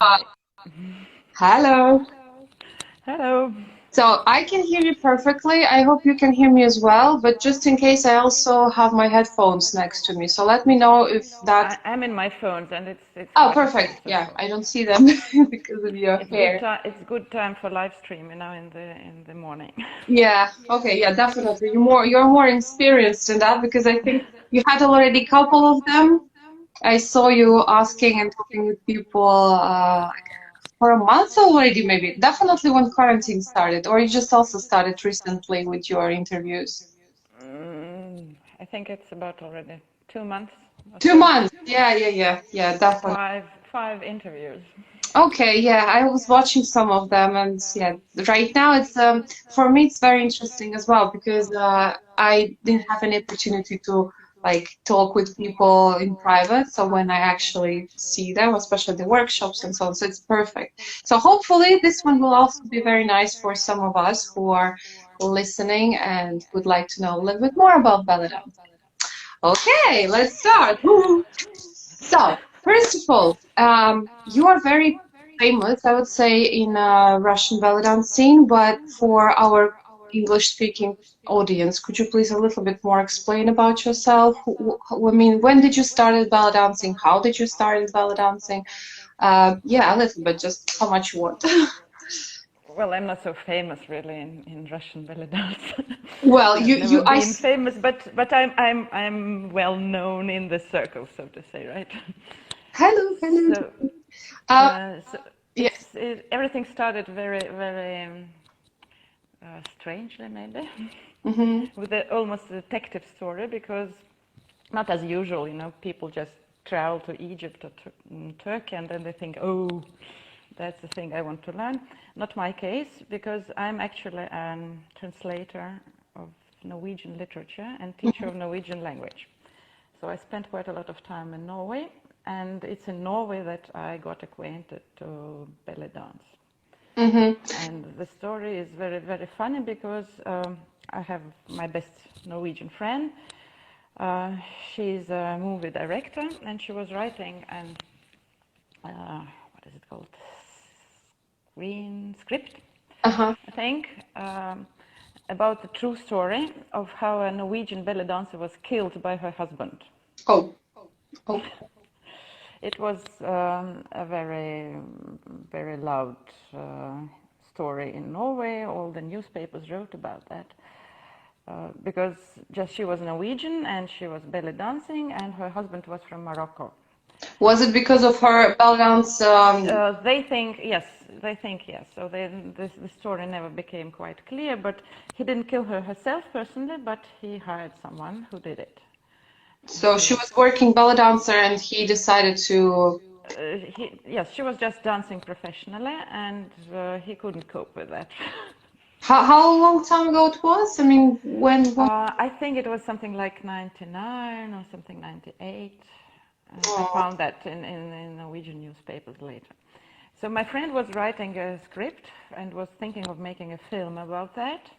Hi. Hello. Hello. So I can hear you perfectly. I hope you can hear me as well, but just in case, I also have my headphones next to me. So let me know if that. I'm in my phones and it's Oh, working fine perfect. so Yeah, far. I don't see them because of your It's good hair. time. It's good time for live stream, in the morning. Yeah. Okay. Yeah, definitely. You're more experienced in that because I think you had already a couple of them. I saw you asking and talking with people for a month already, maybe. Definitely when quarantine started, or you just also started recently with your interviews. I think it's about already 2 months or 2 months. so. Yeah, definitely. Five interviews. Okay, yeah, I was watching some of them, and yeah, right now it's for me it's very interesting as well because I didn't have any opportunity to like talk with people in private. So when I actually see them, especially the workshops and so on, so it's perfect. So hopefully this one will also be very nice for some of us who are listening and would like to know a little bit more about Bellydance. Okay, let's start. Woo! So, first of all, you are very famous, I would say, in Russian Bellydance scene, but for our English-speaking audience, could you please a little bit more explain about yourself? I mean, when did you start ballet dancing? How did you start ballet dancing? Yeah, a little bit, just how much you want. Well, I'm not so famous really in Russian belly dance. Well, I've never I. been famous, but I'm well known in the circle, so to say, right? Hello, hello. So Um, so yes. everything started very strangely maybe Mm-hmm. with almost a detective story because not as usual, people just travel to Egypt or Turkey and then they think, oh, that's the thing I want to learn. Not my case, because I'm actually a translator of Norwegian literature and teacher of Norwegian language. So I spent quite a lot of time in Norway, and it's in Norway that I got acquainted to belly dance. Mm-hmm. And the story is very funny because I have my best Norwegian friend. She's a movie director, and she was writing an what is it called? Screen script, Uh-huh. I think, about the true story of how a Norwegian belly dancer was killed by her husband. Oh, oh. It was a very loud story in Norway. All the newspapers wrote about that because just she was Norwegian and she was belly dancing, and her husband was from Morocco. Was it because of her Bellydance? They think yes. They think yes. So the story never became quite clear. But he didn't kill her herself personally, but he hired someone who did it. So she was working belly dancer, and he decided to. Yes, she was just dancing professionally, and he couldn't cope with that. How long time ago it was? I mean, when? I think it was something like 99 or something 98. I Oh. found that in Norwegian newspapers later. So my friend was writing a script and was thinking of making a film about that.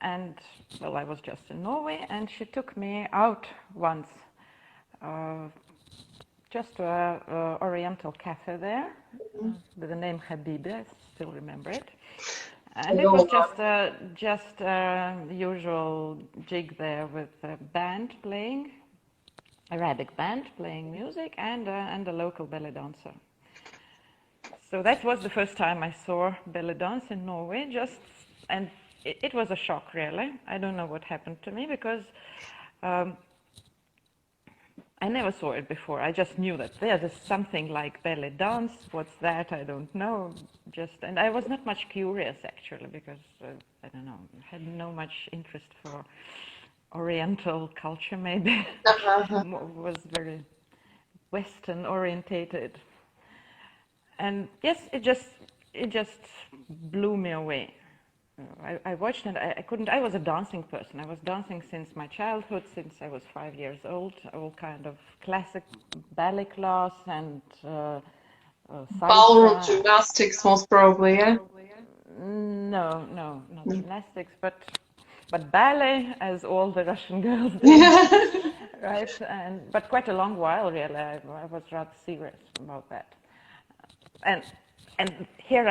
And well, I was just in Norway, and she took me out once, uh, just to a Oriental cafe there, with the name Habibi. I still remember it. I And it was know. just the usual jig there with a band playing, Arabic band playing music, and a local belly dancer. So that was the first time I saw belly dance in Norway. And it was a shock, really. I don't know what happened to me because um, I never saw it before. I just knew that there's something like belly dance. What's that? I don't know. And I was not much curious actually because I don't know. I had no much interest for Oriental culture. Maybe Uh-huh. was very Western orientated. And yes, it just blew me away. I watched and I couldn't. I was a dancing person. I was dancing since my childhood, since I was 5 years old. All kind of classic ballet class and Ballroom salsa. gymnastics, most probably, yeah. No, not gymnastics, but ballet, as all the Russian girls did, Yeah. right? And but quite a long while, really. I was rather serious about that. and and here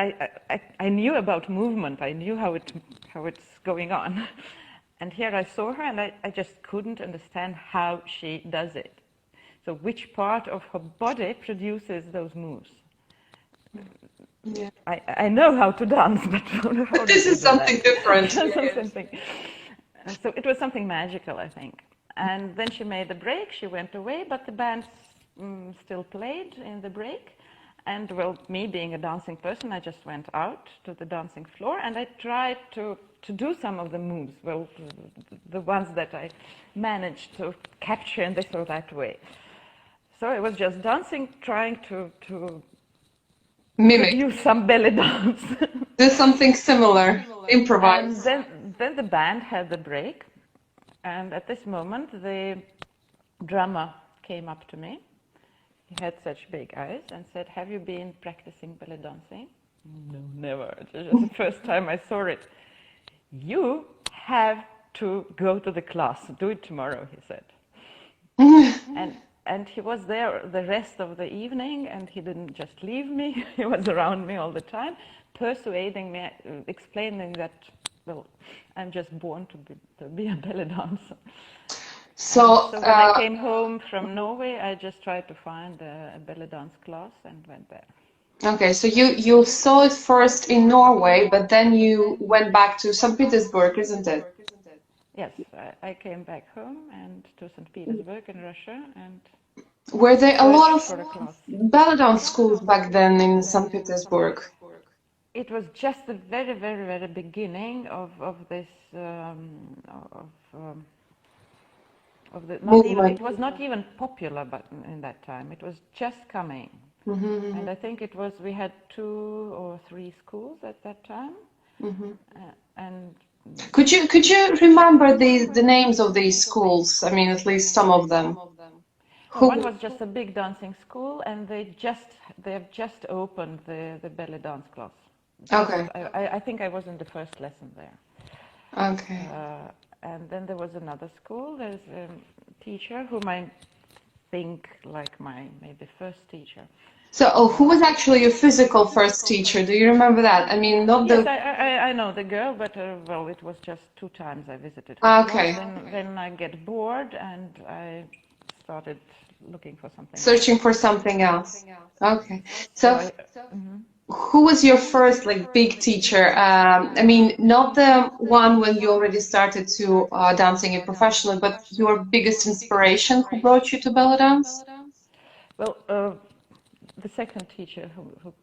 I knew about movement. I knew how it's going on, and here I saw her, and I just couldn't understand how she does it. So which part of her body produces those moves? Yeah. I know how to dance, but how This does she is do that? something different. Something. So it was something magical, I think. And then she made a break. She went away, but the band still played in the break. And well, me being a dancing person, I just went out to the dancing floor and I tried to do some of the moves. Well, the ones that I managed to capture in this or that way. So I was just dancing, trying to Mimic. produce some belly dance. Do something similar. And Improvise. then the band had the break. And at this moment, the drummer came up to me. He had such big eyes and said, "Have you been practicing belly dancing?" No, never. It was just the first time I saw it. "You have to go to the class. Do it tomorrow," he said. And he was there the rest of the evening, and he didn't just leave me. He was around me all the time, persuading me, explaining that, well, I'm just born to be a belly dancer. So, So when I came home from Norway, I just tried to find a belly dance class and went there. okay, so you saw it first in Norway, but then you went back to St. Petersburg, isn't it? Yes, I came back home and to St. Petersburg in Russia and Were there a lot searched of for a class. ballet dance schools back then in St. Petersburg? It was just the very, very, very beginning of this of the not even Movement. it was not even popular, but in that time it was just coming. And I think it was we had 2 or 3 schools at that time, and Could you remember the names of these schools? I mean, at least some of them. no, one Who? was just a big dancing school, and they have just opened the belly dance class. Just, Okay. I think I was in the first lesson there. Okay. And then there was another school. There's a teacher whom I think like my maybe first teacher. So, oh, who was actually your physical first teacher? Do you remember that? I mean, not Yes, the. I know the girl, but well, it was just 2 times I visited her class. Okay. Then I get bored and I started looking for something else. Searching for something else. Okay. So So, who was your first like big teacher? I mean, not the one when you already started to dancing it professionally, but your biggest inspiration who brought you to belly dance? well, the second teacher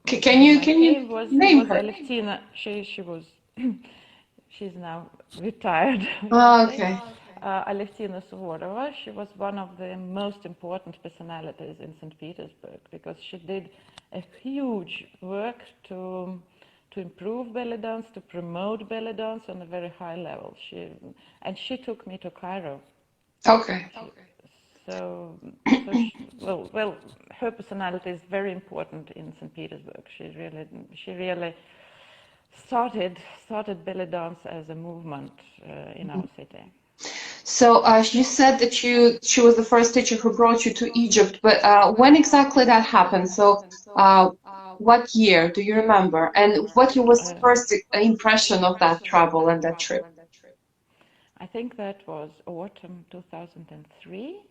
to Can whom you I can you came name was her? Alexina. She was she's now retired, we can Oh, say. okay. Alexina Suvorova. She was one of the most important personalities in St. Petersburg because she did a huge work to improve belly dance, to promote belly dance on a very high level. She took me to Cairo. Okay. So, well, her personality is very important in St. Petersburg. She really started belly dance as a movement in our city. So you said that she was the first teacher who brought you to Egypt, but when exactly that happened? So what year do you remember? And what your was first impression of that travel and that trip? I think that was autumn 2003.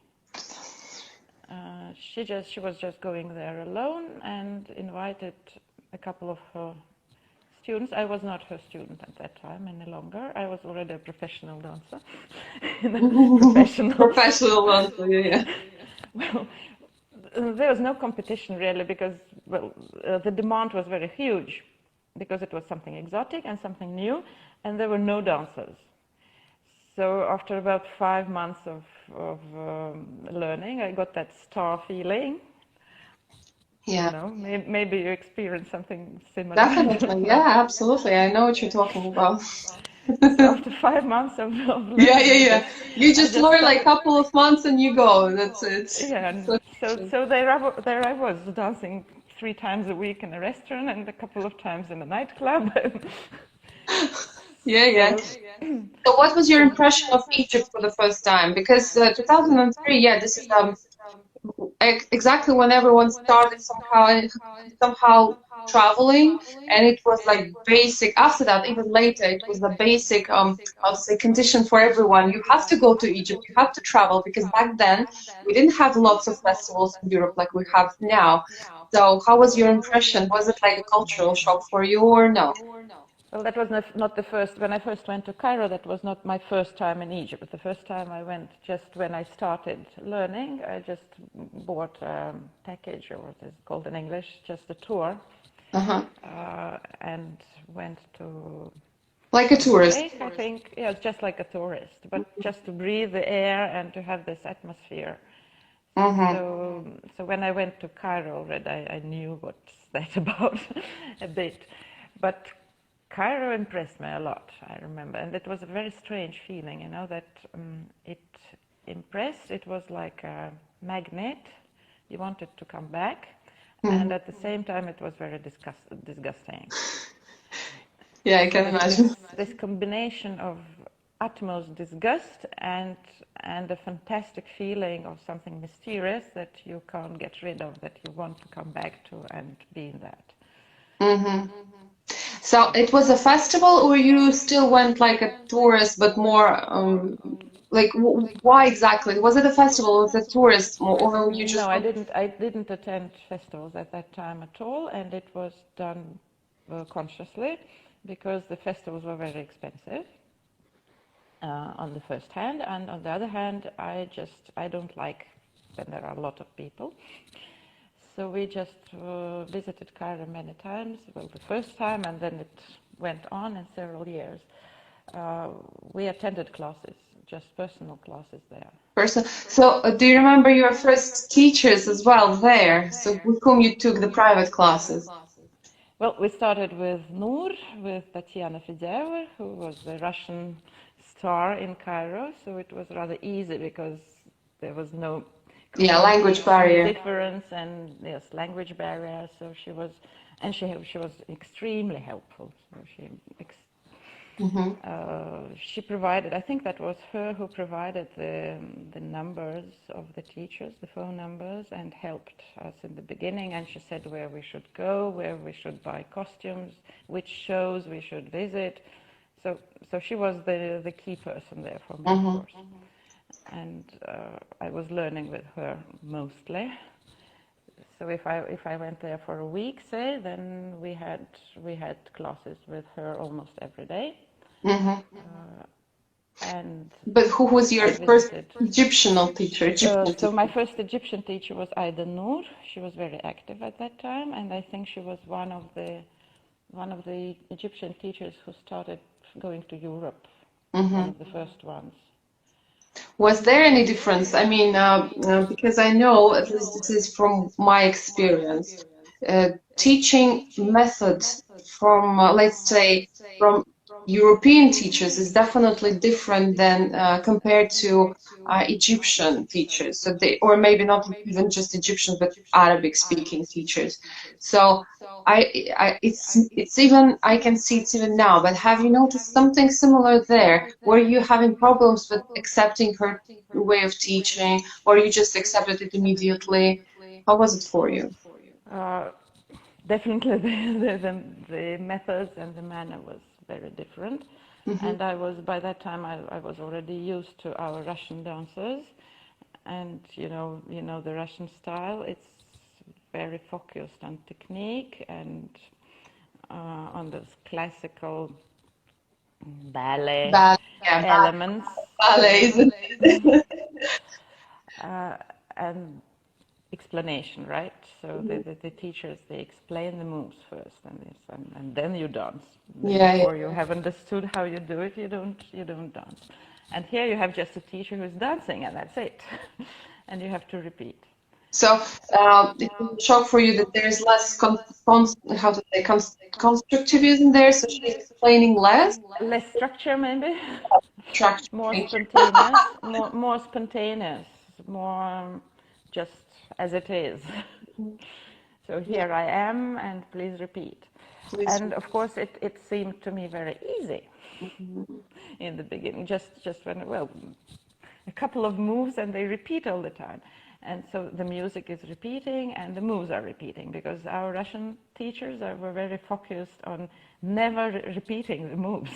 She was just going there alone and invited a couple of her students. I was not her student at that time any longer. I was already a professional dancer. Professional. Professional dancer, yeah. Well, there was no competition really because, well, the demand was very huge because it was something exotic and something new, and there were no dancers. So after about 5 months of learning, I got that star feeling. Yeah. You know, maybe you experience something similar. Definitely. Yeah, absolutely. I know what you're talking about. So after 5 months of learning, Yeah, yeah, yeah. You I just just learn like a started. couple of months and you go. That's it. Yeah, and So, so there I was dancing 3 times a week in a restaurant and a couple of times in a nightclub. yeah, yeah. So, So what was your so impression of Egypt for the first time? Because 2003, yeah, this is exactly when everyone started somehow traveling, and it was like basic. After that, even later, it was the basic how to say condition for everyone. You have to go to Egypt, you have to travel, because back then we didn't have lots of festivals in Europe like we have now. So how was your impression? Was it like a cultural shock for you or no? Well, that was not the first. When I first went to Cairo, that was not my first time in Egypt. The first time I went, just when I started learning, I just bought a package, or what is it called in English, just a tour, Uh-huh. and went to Like a some tourist. place. I think, yeah, it's just like a tourist, but just to breathe the air and to have this atmosphere. Mm-hmm. So when I went to Cairo already, I knew what's that about a bit. But Cairo impressed me a lot, I remember. And it was a very strange feeling, that it impressed. It was like a magnet. You wanted to come back. And Mm-hmm. at the same time, it was very disgusting. Yeah, I So can it's imagine. this combination of utmost disgust and a fantastic feeling of something mysterious that you can't get rid of, that you want to come back to and be in that. Mm-hmm. So it was a festival, or you still went like a tourist, but more like why exactly? Was it a festival? Was it a tourist, or you No, just I went? didn't. I didn't attend festivals at that time at all, and it was done consciously because the festivals were very expensive. On the first hand, and on the other hand, I don't like when there are a lot of people. So we just visited Cairo many times. Well, the first time, and then it went on in several years. Uh, we attended classes, just personal classes there. Person. So do you remember your first teachers as well there? So with whom you took the private classes? Well, we started with Noor, with Tatiana Fidyaeva, who was the Russian star in Cairo. So it was rather easy because there was no Yeah, language communication barrier. difference and yes, language barrier. So she was extremely helpful. So Mm-hmm. she provided, I think that was her who provided the numbers of the teachers, the phone numbers, and helped us in the beginning. And she said where we should go, where we should buy costumes, which shows we should visit. So she was the key person there for me, of Mm-hmm. course. And I was learning with her mostly. So if I went there for a week, say, then we had classes with her almost every day. Mm-hmm. And But who was your I first visited. Egyptian teacher? Egyptian So my teacher. first Egyptian teacher was Aida Noor. She was very active at that time, and I think she was one of the Egyptian teachers who started going to Europe, one Mm-hmm. of the first ones. Was there any difference? I mean, because I know, at least this is from my experience, teaching method from, let's say, from European teachers is definitely different than compared to Egyptian teachers. So they, or maybe not even just Egyptian, but Arabic speaking teachers. So it's even, I can see it's even now, but have you noticed something similar there? Were you having problems with accepting her way of teaching, or you just accepted it immediately? How was it for you? Uh, Definitely, the methods and the manner was very different. Hmm. And by that time, I was already used to our Russian dancers. And the Russian style, it's very focused on technique and on those classical ballet Bad, yeah, elements. ballet, isn't it? Uh, and explanation, right? So the teachers, they explain the moves first, and then you dance. Yeah, yeah. Before you have understood how you do it, you don't dance. And here you have just a teacher who's dancing, and that's it. And you have to repeat. So it was a shock for you that there's less how to say constructivism there. So she's explaining less. Less structure, maybe. Structure. More Thank spontaneous, more spontaneous, more just as it is. you. So Yeah, here I am, and please repeat. please. And of course, it seemed to me very easy Mhm. in the beginning. Just when, well, a couple of moves, and they repeat all the time. And so the music is repeating and the moves are repeating, because our Russian teachers were very focused on never repeating the moves.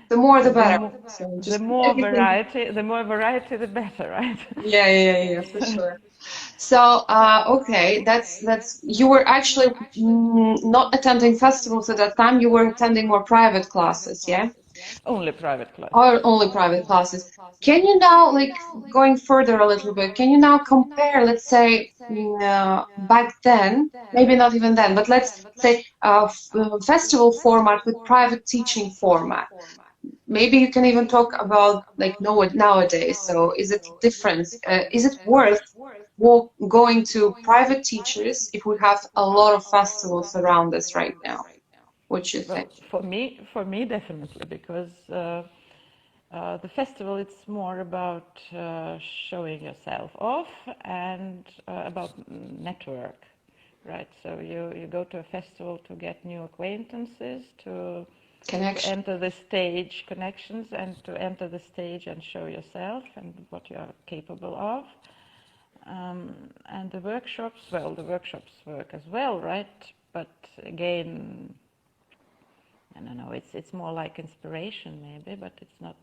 The more the So better. So the just more everything. variety, the better, right? Yeah, for sure. So, okay, that's you were actually not attending festivals at that time. You were attending more private classes, yeah? Only private classes. Or only private classes. Can you now, like, going further a little bit, can you now compare, let's say, back then, maybe not even then, but let's say festival format with private teaching format? Maybe you can even talk about like nowadays. So is it different? Is it worth going to private teachers if we have a lot of festivals around us right now? What you think? Well, for me, definitely, because the festival, it's more about showing yourself off and about network, right? So you go to a festival to get new acquaintances, to Connection. enter the stage, connections, and to enter the stage and show yourself and what you are capable of. And the workshops, well, the workshops work as well, right? But again, I don't know, it's more like inspiration maybe, but it's not,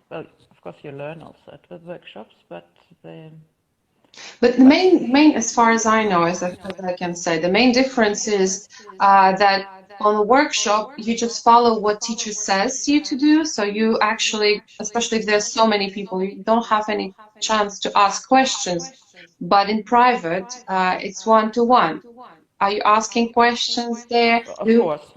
well, of course you learn also with workshops, but the, But the but main, as far as I know, as I can say, the main difference is that on a workshop, you just follow what teacher says you to do. So you actually, especially if there's so many people, you don't have any chance to ask questions. But in private, it's one to one. Are you asking questions there?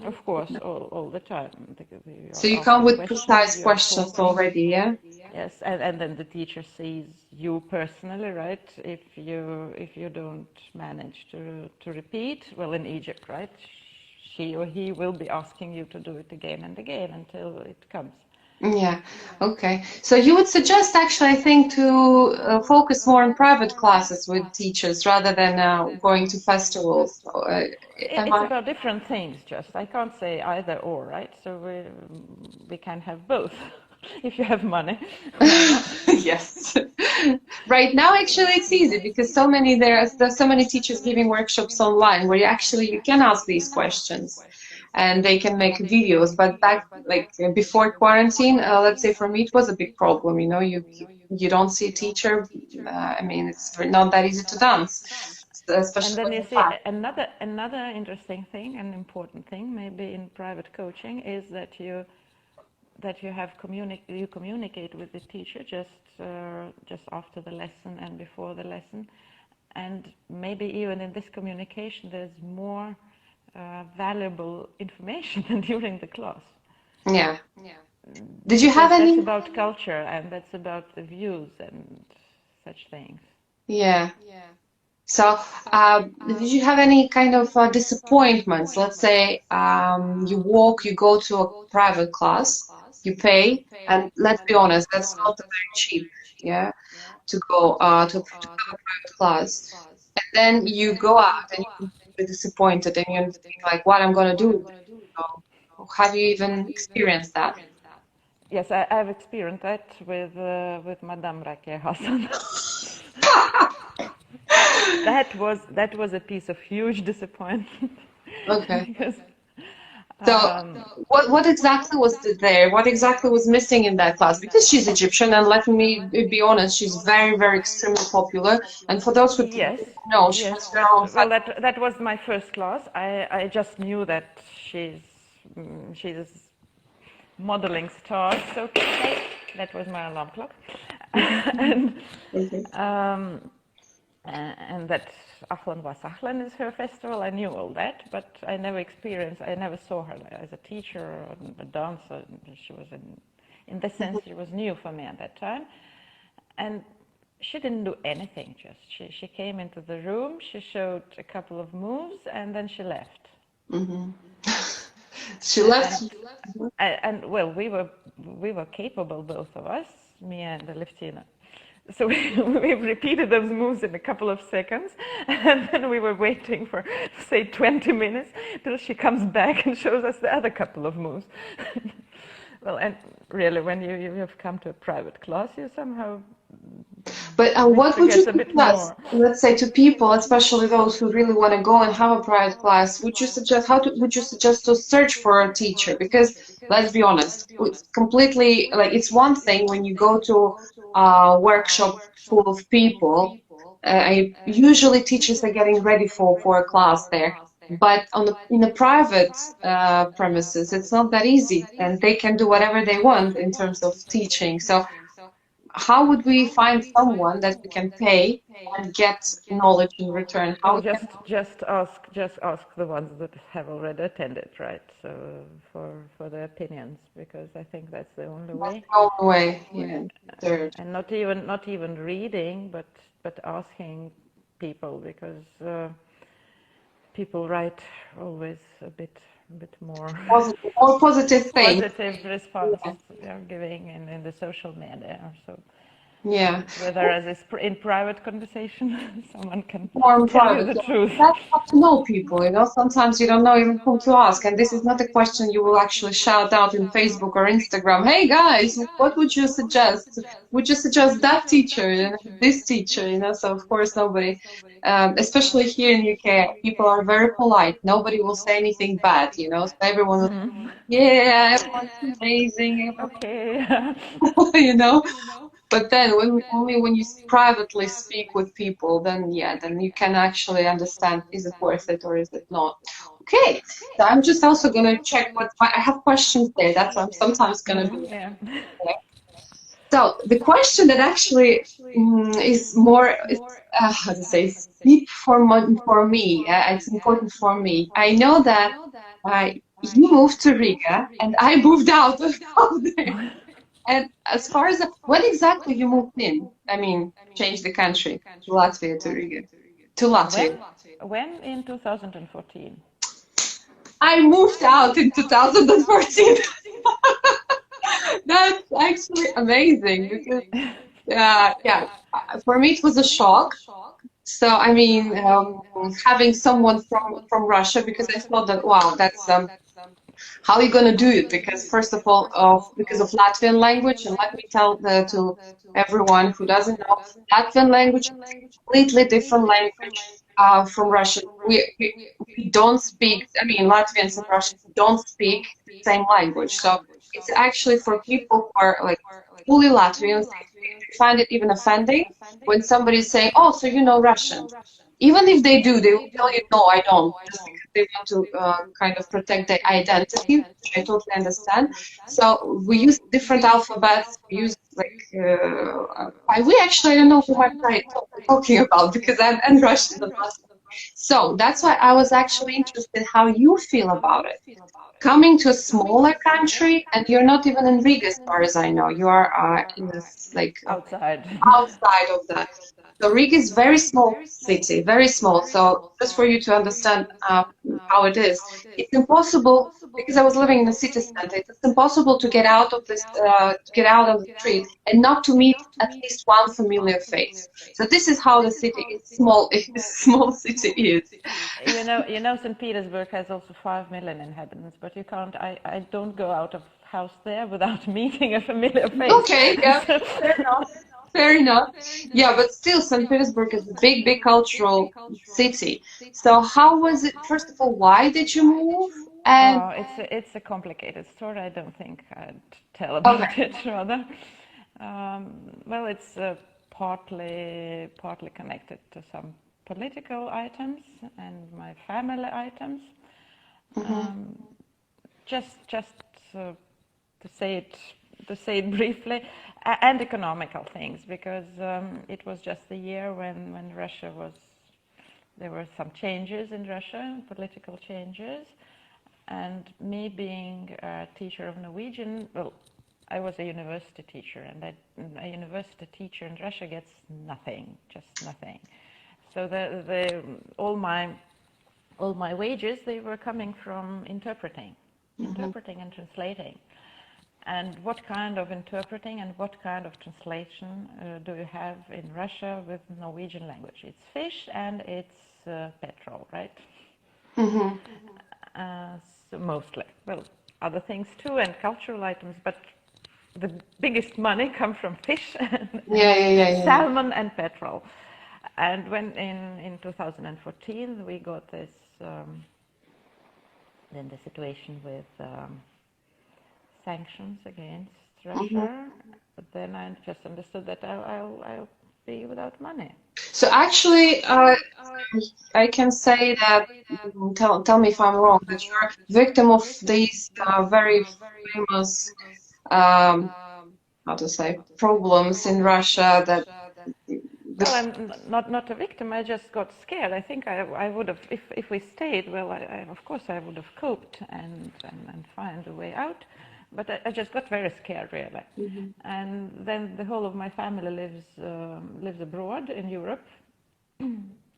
of course, all the time. You So are you come asking with questions, precise you are questions talking. already, yeah? Yes, and then the teacher sees you personally, right? If you don't manage to repeat, well, in Egypt, right? She or he will be asking you to do it again and again until it comes. Yeah, okay. So you would suggest actually, I think, to focus more on private classes with teachers rather than going to festivals. Am It's I? about different things, just. I can't say either or, right? So we can have both. If you have money, why not? Yes. Right now, actually, it's easy because there's so many teachers giving workshops online where you can ask these questions and they can make videos. But back like before quarantine, let's say for me, it was a big problem. You know, you don't see a teacher. I mean, it's not that easy to dance, And especially then you in see class. another interesting thing, an important thing, maybe in private coaching, is that you communicate with the teacher just after the lesson and before the lesson, and maybe even in this communication there's more valuable information than during the class, Yeah. Did you have because that's any? about culture and that's about the views and such things. Yeah. So, did you have any kind of disappointments? Let's say you go to a private class, you pay, and let's be honest, that's not very cheap, yeah, to go to have a private class. And then you go out and you're disappointed and you're thinking like, what I'm gonna do with this? So, have you even experienced that? Yes, I've experienced that with Madame Rakia Hassan. That was a piece of huge disappointment Okay. because So, what exactly was there? What exactly was missing in that class? Because she's Egyptian, and let me be honest, she's very extremely popular. And for those who don't yes, know, she yes. has her own Well, site. that was my first class. I just knew that she's modeling star, so to say. That was my alarm clock, and Okay. um, and that Ahlan wa Sahlan is her festival. I knew all that, but I never saw her as a teacher or a dancer. She was in this sense, she was new for me at that time. And she didn't do anything, just. She came into the room, she showed a couple of moves, and then she left. Hmm. She left. And well, we were capable, both of us, me and Aleftina. So we repeated those moves in a couple of seconds, and then we were waiting for, say, 20 minutes till she comes back and shows us the other couple of moves. Well, and really, when you have come to a private class, you somehow But what Russia would you gets a bit suggest, more. let's say, to people, especially those who really want to go and have a private class? Would you suggest would you suggest to search for a teacher? Because let's be honest, it's completely like it's one thing when you go to a workshop full of people. Usually teachers are getting ready for a class there. But in a private premises, it's not that easy, and they can do whatever they want in terms of teaching. So how would we find someone that we can pay and get knowledge in return? How Well, we can just ask the ones that have already attended, right? So for their opinions, because I think that's the only way. go away? Yeah, third. And not even reading, but asking people, because people write always a bit more Positive, more positive things. positive response Yeah. they are giving in the social media. So Yeah. whereas in private conversation, someone can More in tell you private. the Yeah. truth. That's how to know people, you know. Sometimes you don't know even who to ask, and this is not a question you will actually shout out in Facebook or Instagram. Hey guys, what would you suggest? Would you suggest that teacher, you know, this teacher, you know? So of course nobody, especially here in UK, people are very polite. Nobody will say anything bad, you know. So everyone will, yeah, everyone's amazing, Okay. you know. But then only when you privately speak with people, then yeah, then you can actually understand is it worth it or is it not. Okay, so I'm just also gonna check I have questions there. That's what I'm sometimes gonna do. Yeah. So the question that actually is more is how to say it's deep for me. It's important for me. I know that you moved to Riga and I moved out of there. And as far as when exactly you moved in, I mean, changed the country to Latvia to Riga, to When? Latvia. When in 2014? I moved out in 2014. That's actually amazing because, yeah, for me it was a shock. So I mean, having someone from Russia because I thought that wow, that's how are you going to do it? Because first of all, because of Latvian language, and let me tell to everyone who doesn't know, Latvian language is a completely different language from Russian. We don't speak. I mean, Latvians and Russians don't speak the same language. So it's actually for people who are like fully Latvians. They find it even offending when somebody is saying, "Oh, so you know Russian." Even if they do, they will tell you, "No, I don't," just because they want to kind of protect their identity, which I totally understand. So we use different alphabets. We use like we actually I don't know who I'm talking about because I'm Russian. So that's why I was actually interested how you feel about it. Coming to a smaller country, and you're not even in Riga, as far as I know. You are in this like Outside. outside of that. So Riga is very small city, very small. So just for you to understand how it is, it's impossible because I was living in the city center. It's impossible to get out of to get out of the street and not to meet at least one familiar face. So this is how the city is small. Small city is. St. Petersburg has also 5 million inhabitants, but you can't. I don't go out of house there without meeting a familiar face. Okay, yeah, fair enough. Fair enough. Yeah, but still, St. Petersburg is a big, big cultural city. So how was it? First of all, why did you move? And It's a complicated story. I don't think I'd tell okay. about it rather. Well, it's partly connected to some political items and my family items. Hmm. Just uh, to say it briefly, and economical things, because it was just the year when Russia was. There were some changes in Russia, political changes, and me being a teacher of Norwegian, well, I was a university teacher, and a university teacher in Russia gets nothing, just nothing. So all my wages, they were coming from Hmm. interpreting and translating. And what kind of interpreting and what kind of translation do you have in Russia with Norwegian language? It's fish and it's petrol, right? Hmm. So mostly. Well, other things too, and cultural items, but the biggest money come from fish Yeah, yeah, yeah, yeah, yeah. salmon and petrol. And when in 2014 we got this, then the situation with sanctions against Mhm. Russia, then I just understood that I'll be without money. So actually, I can say that, tell me if I'm wrong, that you're a victim of these very famous, um, how to say, problems in Russia that Well, the, I'm not a victim. I just got scared. I think I would have, if we stayed, well, of course I would have coped and find a way out. But I just got very scared, really. Mhm. And then the whole of my family lives abroad in Europe,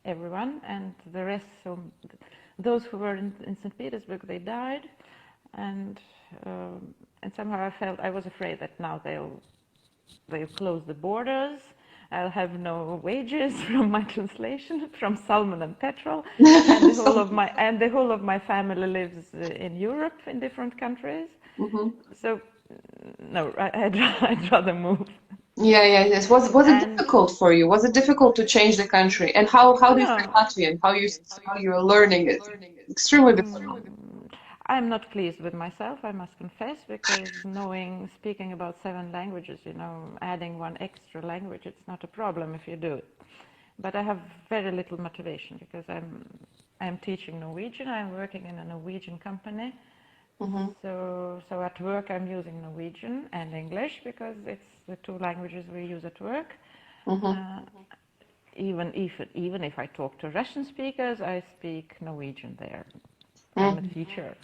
everyone, and the rest, so those who were in St. Petersburg, they died, and somehow I felt I was afraid that now they'll close the borders. I'll have no wages from my translation, from salmon and petrol, and So, the whole of my family lives in Europe in different countries. mhm. So no, I'd rather move. Yeah, yeah, yes. Was it And difficult for you? Was it difficult to change the country? And how do you speak no, Latvian? How you're learning it? Extremely difficult. I'm not pleased with myself, I must confess, because speaking about 7 languages, adding one extra language, it's not a problem if you do it. But I have very little motivation because I'm teaching Norwegian. I'm working in a Norwegian company. Hmm. So at work I'm using Norwegian and English because it's the 2 languages we use at work. Hmm. Uh, even if I talk to Russian speakers, I speak Norwegian there. I'm a Hmm. teacher.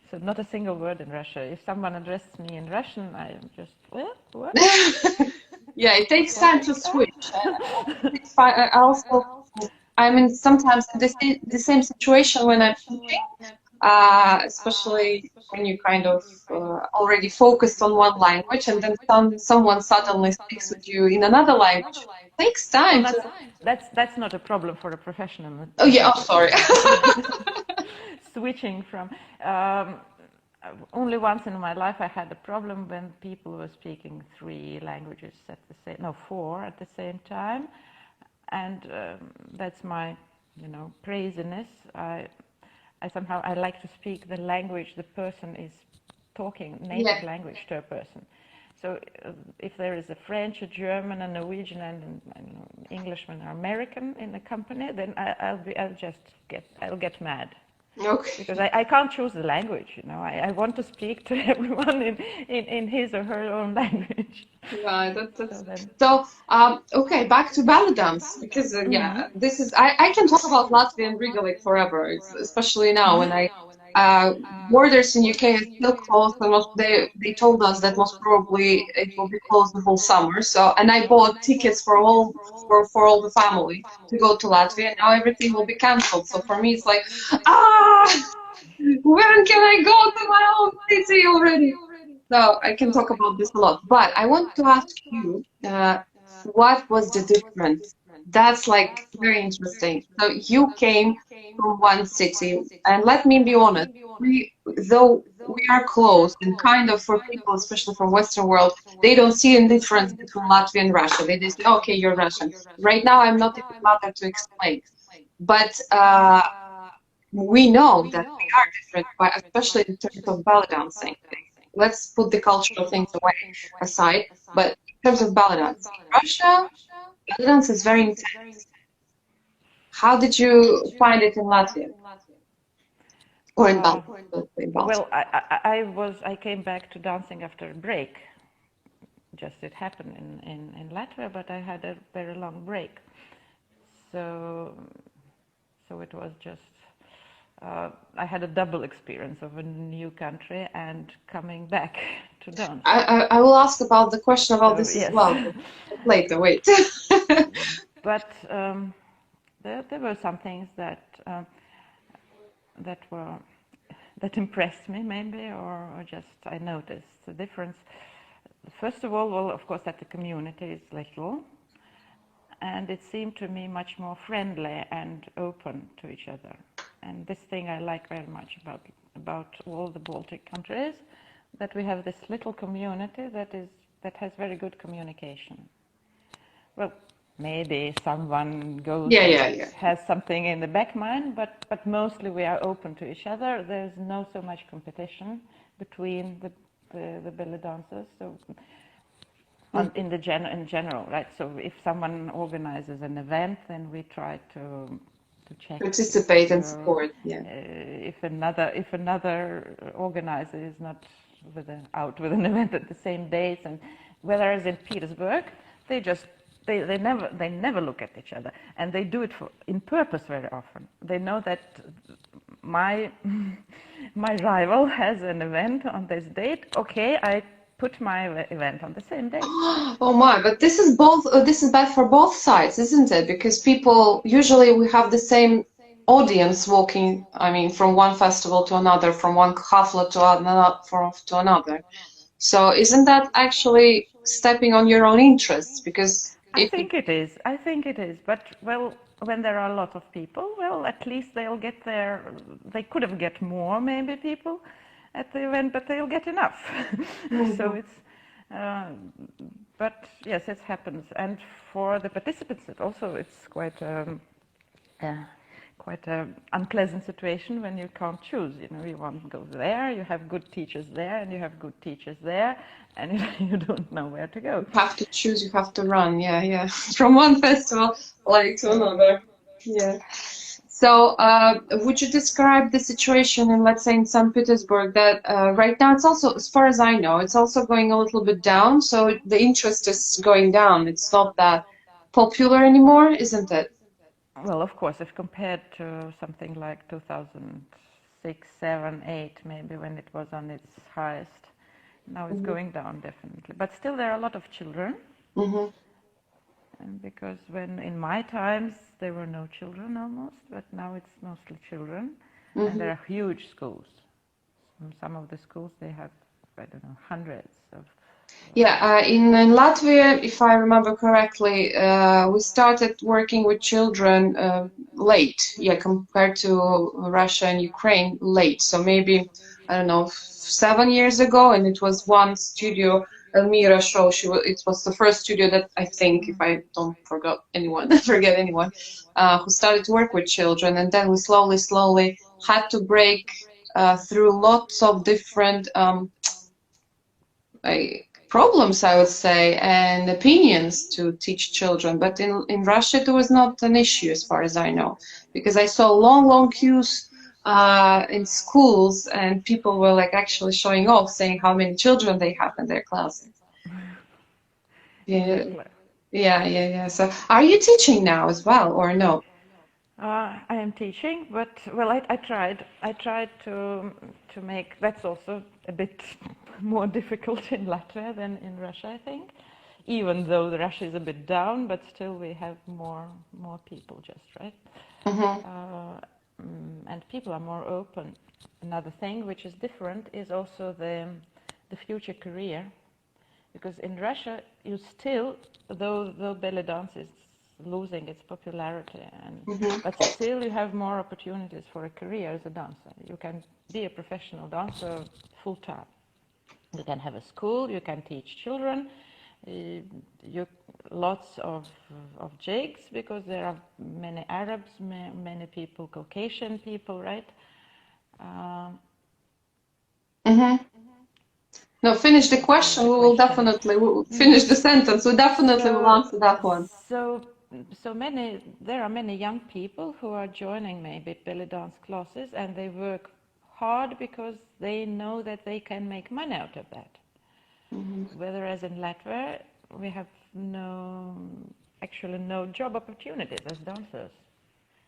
So not a single word in Russia. If someone addresses me in Russian, I am just, what? Yeah, it takes What time is to that? switch. It's fine. I also, I'm in sometimes in the same situation when I'm teaching, especially when you kind of already focused on one language and then someone suddenly speaks with you in another language. Takes Well, time to. that's not a problem for a professional Oh yeah, oh teacher. sorry. Switching from um, only once in my life I had a problem when people were speaking 3 languages at the same, no, 4 at the same time, and that's my, craziness. I somehow I like to speak the language the person is talking, native Yeah. language to a person. So if there is a French, a German, a Norwegian, and an Englishman or American in the company, then I'll get mad because Okay. I can't choose the language. I want to speak to everyone in his or her own language. Yeah, So that's then, so. Okay, back to Bellydance because yeah, mm-hmm. this is I can talk about Latvia and Riga like forever, especially now when I borders in UK are still closed and they told us that most probably it will be closed the whole summer. So and I bought tickets for all the family to go to Latvia. Now everything will be cancelled. So for me it's like ah, when can I go to my own city already? So I can talk about this a lot, but I want to ask you, what was the difference? That's like very interesting. So you came from one city, and let me be honest, though we are close and kind of for people, especially from Western world, they don't see a difference between Latvia and Russia. They just say, okay, you're Russian. Right now, I'm not even bothered to explain, but we know that we are different, but especially in terms of ballet dancing. Let's put the cultural things away aside, but in terms of ballet dance, in Russia, ballet dance is very intense. How did you find it in Latvia or in uh, Baltic? In Baltic. well, I came back to dancing after a break. Just it happened in Latvia, but I had a very long break. So so it was just I had a double experience of a new country and coming back to dance. I will ask about the question about So this as yes, well, but later. Wait. but there were some things that were that impressed me maybe, or just I noticed the difference. First of all, well, of course, that the community is little, and it seemed to me much more friendly and open to each other. And this thing I like very much about all the Baltic countries, that we have this little community that has very good communication. Well, maybe someone goes Yeah, and yeah, yeah. has something in the back mind, but mostly we are open to each other. There's no so much competition between the belly dancers. So in general, right? So if someone organizes an event, then we try to check Participate and support. Yeah. if another organizer is not out with an event at the same dates, and whereas in Petersburg they just they never look at each other, and they do it in purpose very often. They know that my my rival has an event on this date. Okay, I put my event on the same day. Oh my, but this is both, this is bad for both sides, isn't it? Because people, usually we have the same audience walking, I mean, from one festival to another, from one hafla to another. So isn't that actually stepping on your own interests? Because I if you, think it is. I think it is. But well, when there are a lot of people, well, at least they'll get there. They could have get more maybe people at the event, but they'll get enough. So Mhm. it's. Uh, but yes, it happens, and for the participants, it also it's uh, quite an unpleasant situation when you can't choose. You know, you want to go there, you have good teachers there, and you have good teachers there, and you don't know where to go. have to choose, you have to run, yeah, yeah, from one festival like to another. Yeah. So, would you describe the situation in, let's say, in St. Petersburg that right now it's also, as far as I know, it's also going a little bit down. So the interest is going down. It's not that popular anymore, isn't it? Well, of course, if compared to something like 2006, 7, 8, maybe when it was on its highest, now it's Hmm. going down definitely. But still, there are a lot of children, Hmm. and because when in my times there were no children almost, but now it's mostly children, and Hmm. there are huge schools. Some of the schools they have, I don't know, hundreds of. Yeah, in Latvia, if I remember correctly, we started working with children late, yeah, compared to Russia and Ukraine, late. So maybe, I don't know, 7 years ago, and it was one studio, Elmira show. It was the first studio that I think, if I don't forget anyone, forget anyone, who started to work with children, and then we slowly had to break through lots of different problems, I would say, and opinions to teach children. But in Russia, it was not an issue, as far as I know, because I saw long queues in schools, and people were like actually showing off, saying how many children they have in their classes. Yeah, Exactly. yeah. So, are you teaching now as well, or no? I am teaching, but well, I tried to make. That's also a bit more difficult in Latvia than in Russia, I think. Even though the Russia is a bit down, but still we have more people, just right. Hmm. Uh, and people are more open. Another thing which is different is also the future career, because in Russia you still, though belly dance is losing its popularity, Hmm. but still you have more opportunities for a career as a dancer. You can be a professional dancer full time. You can have a school, you can teach children, you lots of jigs, because there are many Arabs, many people, Caucasian people, right? Um, Hmm. No, finish the what was question. the We will question? definitely we'll finish the sentence. We definitely will So, answer that one. so, so many. There are many young people who are joining maybe belly dance classes, and they work hard because they know that they can make money out of that. Hmm. Whereas in Latvia, we have actually no job opportunities as dancers.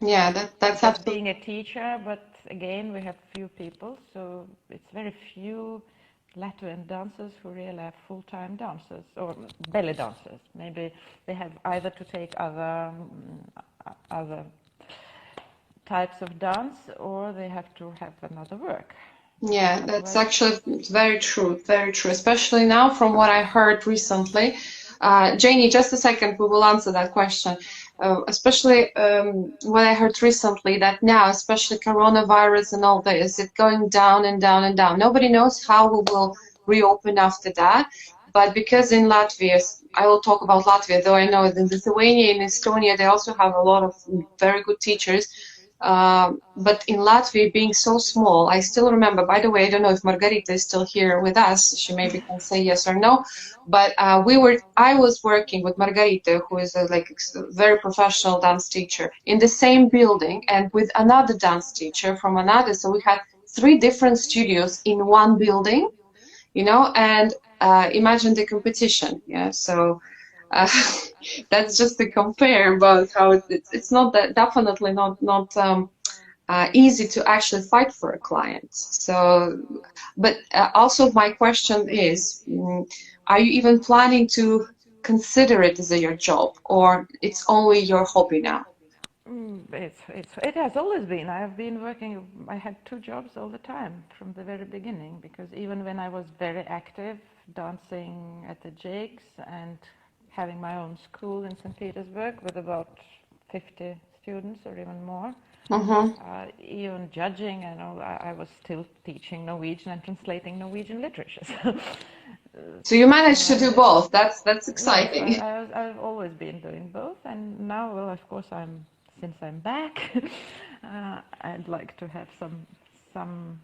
Yeah, that's Just absolutely. being a teacher, but again, we have few people, so it's very few Latvian dancers who really are full-time dancers or belly dancers. Maybe they have either to take other types of dance, or they have to have another work. Yeah, that's Otherwise, actually very true, especially now from what I heard recently. Janie, just a second, we will answer that question. Especially what I heard recently, that now, especially coronavirus and all that, is it going down and down and down. Nobody knows how we will reopen after that. But because in Latvia, I will talk about Latvia, though I know in Lithuania and Estonia, they also have a lot of very good teachers. But in Latvia, being so small, I still remember, by the way, I don't know if Margarita is still here with us. She maybe can say yes or no. But I was working with Margarita, who is a very professional dance teacher, in the same building and with another dance teacher from another. So we had three different studios in one building, and imagine the competition. Yeah. So uh, that's just to compare about how it's not that definitely not easy to actually fight for a client. So, but also my question is, are you even planning to consider it as your job, or it's only your hobby now? It has always been. I have been working. I had two jobs all the time from the very beginning, because even when I was very active, dancing at the jigs and having my own school in St. Petersburg with about 50 students or even more, Mm-hmm. even judging and all, I was still teaching Norwegian and translating Norwegian literature. So you So managed to do both. That's yes, exciting. I've always been doing both, and now, well, of course, since I'm back, I'd like to have some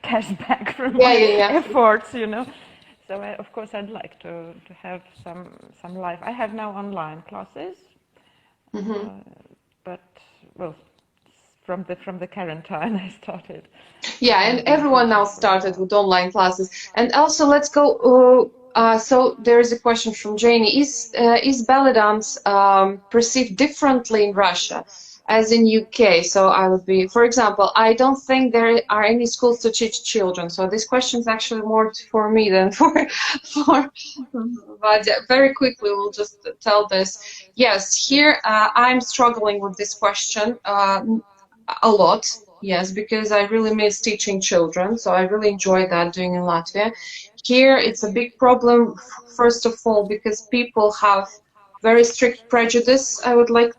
cash back from Yeah, my yeah, yeah. efforts. So of course, I'd like to have some life. I have now online classes, Mm-hmm. but well, from the current time I started, I Yeah, and haven't been everyone now teaching for a started while. with online classes. And also, let's go. So there is a question from Janie. Is Bellydance perceived differently in Russia as in UK? So I would be, for example, I don't think there are any schools to teach children. So this question is actually more for me than for. But very quickly, we'll just tell this. Yes, here I'm struggling with this question a lot. Yes, because I really miss teaching children, so I really enjoy that doing in Latvia. Here, it's a big problem, first of all, because people have very strict prejudice. I would like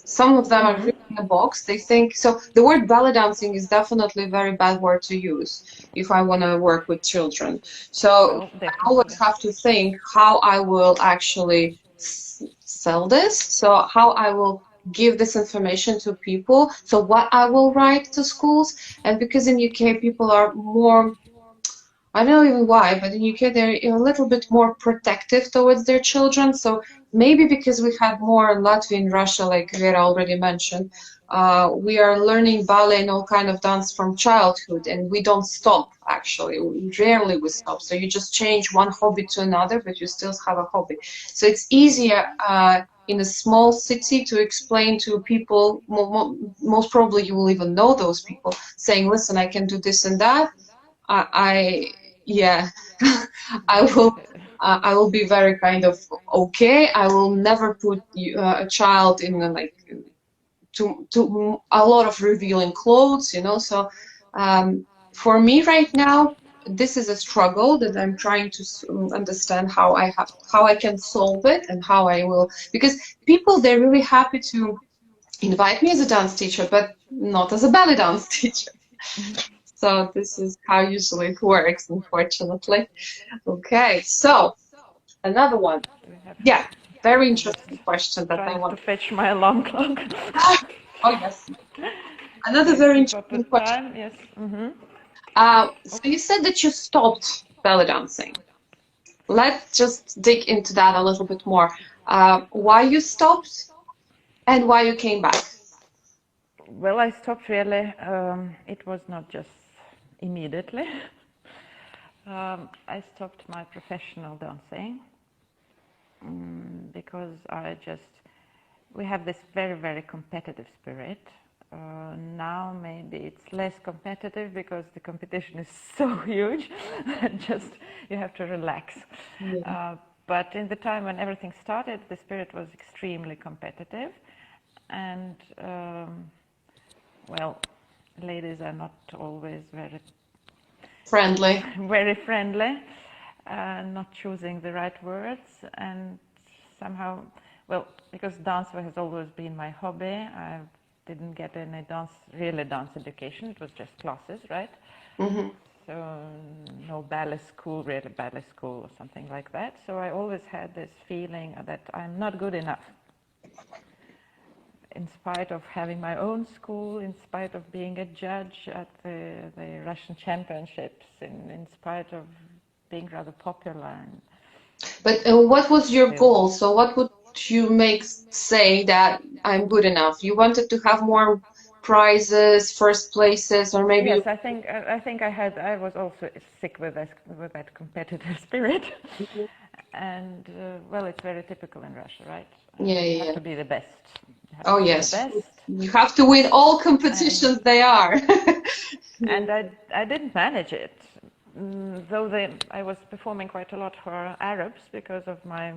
some of them are Hmm. really in a box. They think so. The word ballet dancing is definitely a very bad word to use if I want to work with children. So Well, I always definitely. have to think how I will actually sell this. So how I will give this information to people. So what I will write to schools, and because in UK people are more, I don't know even why, but in UK they're a little bit more protective towards their children. So maybe because we have more Latvia in Russia, like Vera already mentioned, we are learning ballet and all kind of dance from childhood, and we don't stop. Actually, rarely we stop. So you just change one hobby to another, but you still have a hobby. So it's easier in a small city to explain to people. Most probably, you will even know those people, saying, "Listen, I can do this and that." I yeah, I will. I will be very kind of okay. I will never put a child in to a lot of revealing clothes. So for me right now, this is a struggle that I'm trying to understand how I can solve it and how I will, because people they're really happy to invite me as a dance teacher, but not as a ballet dance teacher. So this is how usually it works, unfortunately. Okay, so another one. Do we have? Yeah, very I'm just interesting question that I trying to want. fetch my alarm clock Oh yes, another to very keep up interesting with question. time. Yes. Hmm. So you said that you stopped belly dancing. Let's just dig into that a little bit more. Why you stopped and why you came back? Well, I stopped really. It was not just immediately. I stopped my professional dancing because we have this very, very competitive spirit. Now maybe it's less competitive because the competition is so huge that just you have to relax. Yeah. But in the time when everything started, the spirit was extremely competitive, and well, ladies are not always very Friendly. very friendly, not choosing the right words, and somehow, well, because dance has always been my hobby, I didn't get any really dance education. It was just classes, right? Hmm. so no ballet school, really ballet school or something like that. So I always had this feeling that I'm not good enough. In spite of having my own school, in spite of being a judge at the Russian championships, in spite of being rather popular. But what was your goal? So what would you make say that I'm good enough? You wanted to have more prizes, first places, or maybe Yes, I was also sick with that competitive spirit, Mhm. and well, it's very typical in Russia, right? Yeah, You yeah, have yeah. to be the best. You have Oh to be the yes, best, you have to win all and competitions they are. and I didn't manage it. Though I was performing quite a lot for Arabs because of my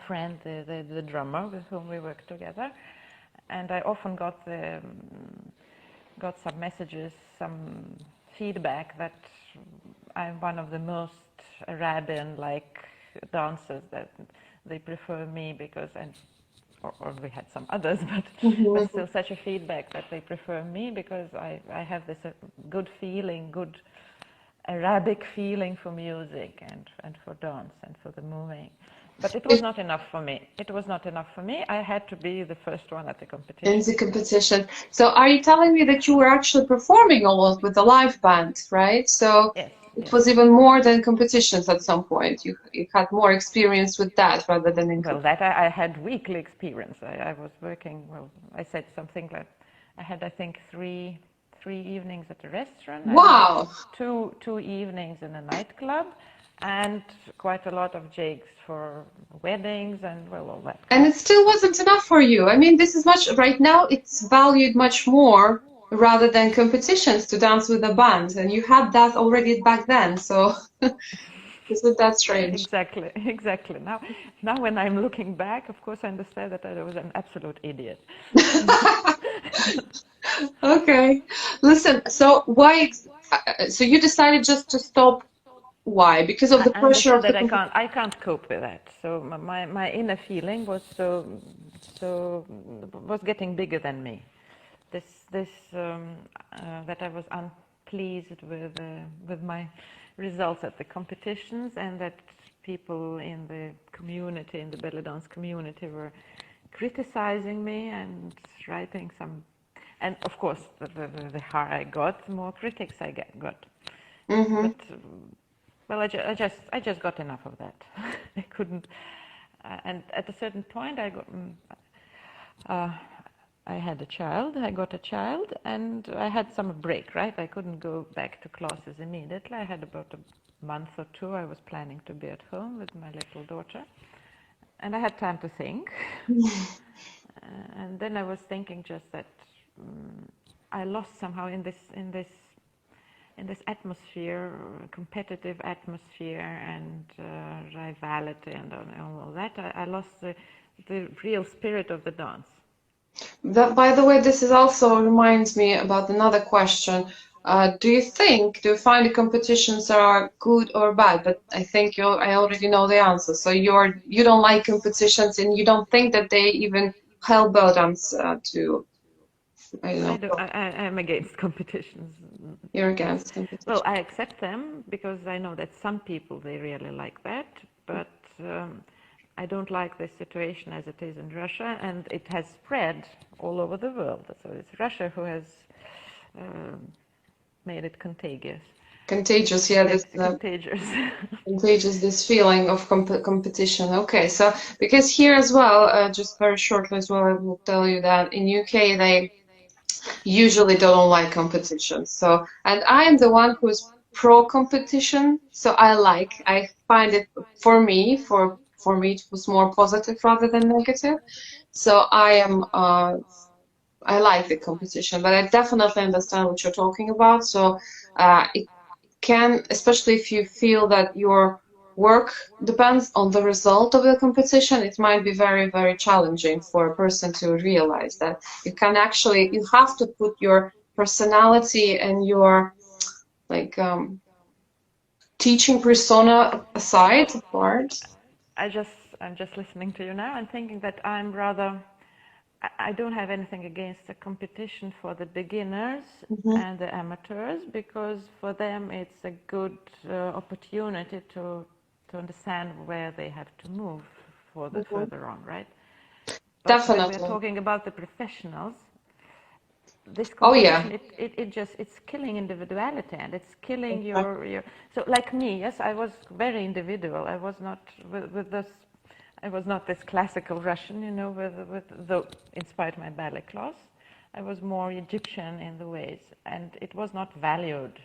friend, the drummer with whom we worked together, and I often got some messages, some feedback that I'm one of the most Arabian-like dancers, that they prefer me because, or we had some others, but Mhm. still such a feedback that they prefer me because I have this good feeling, good Arabic feeling for music and for dance and for the moving. But it was It- not enough for me. It was not enough for me. I had to be the first one at the In competition. the competition. So are you telling me that you were actually performing a lot with the live band, right? So Yes, it yes. was even more than competitions at some point. You had more experience with that rather than in Well, that I had weekly experience. I was working, well, I said something like, I had, I think, three evenings at a restaurant. I had Wow. two evenings in a nightclub, and quite a lot of jigs for weddings and, well, all that And kind of it still wasn't enough for you. I mean, this is much, right now it's valued much more rather than competitions to dance with a band. And you had that already back then. So isn't that strange? Exactly, exactly. Now when I'm looking back, of course, I understand that I was an absolute idiot. Okay. Listen, so so you decided just to stop. Why? Because of I the pressure understood of the that competition. I can't cope with that. So my inner feeling was was getting bigger than me. This that I was unpleased with my results at the competitions, and that people in the community, in the belly dance community, were criticizing me and writing some. And of course, the higher I got, the more critics got. Hmm. But well, I just got enough of that. I couldn't, and at a certain point, uh, I had a child. I got a child, and I had some break. Right, I couldn't go back to classes immediately. I had about a month or two. I was planning to be at home with my little daughter, and I had time to think. And then I was thinking just that I lost somehow in this atmosphere, competitive atmosphere, and rivalry, and all that. I lost the real spirit of the dance. That, by the way, this is also reminds me about another question. Do you find the competitions are good or bad? But I think I already know the answer. So you don't like competitions and you don't think that they even help Bellydance to, I don't I know, do. I am against competitions. you're Yes. against Well, competition. I accept them because I know that some people they really like that, but I don't like this situation as it is in Russia, and it has spread all over the world. So it's Russia who has um made it contagious. Contagious, yeah, this Contagious. contagious this feeling of competition. Okay, so because here as well, just very shortly as well, I will tell you that in UK they usually don't like competition. So, and I am the one who is pro competition. So I find it for me, it was more positive rather than negative. So I like the competition, but I definitely understand what you're talking about. So, it can, especially if you feel that your work depends on the result of the competition, it might be very, very challenging for a person to realize that you have to put your personality and your like teaching persona aside, apart. I'm just listening to you now and thinking that I don't have anything against the competition for the beginners Hmm. and the amateurs, because for them it's a good opportunity to understand where they have to move for the Hmm. further on, right? But when we're Definitely. talking about the professionals, this Oh yeah. competition, it's killing individuality, and it's killing Exactly. your so like me, yes, I was very individual. I was not with this, I was not this classical Russian, you know, with though inspired my ballet class. I was more Egyptian in the ways, and it was not valued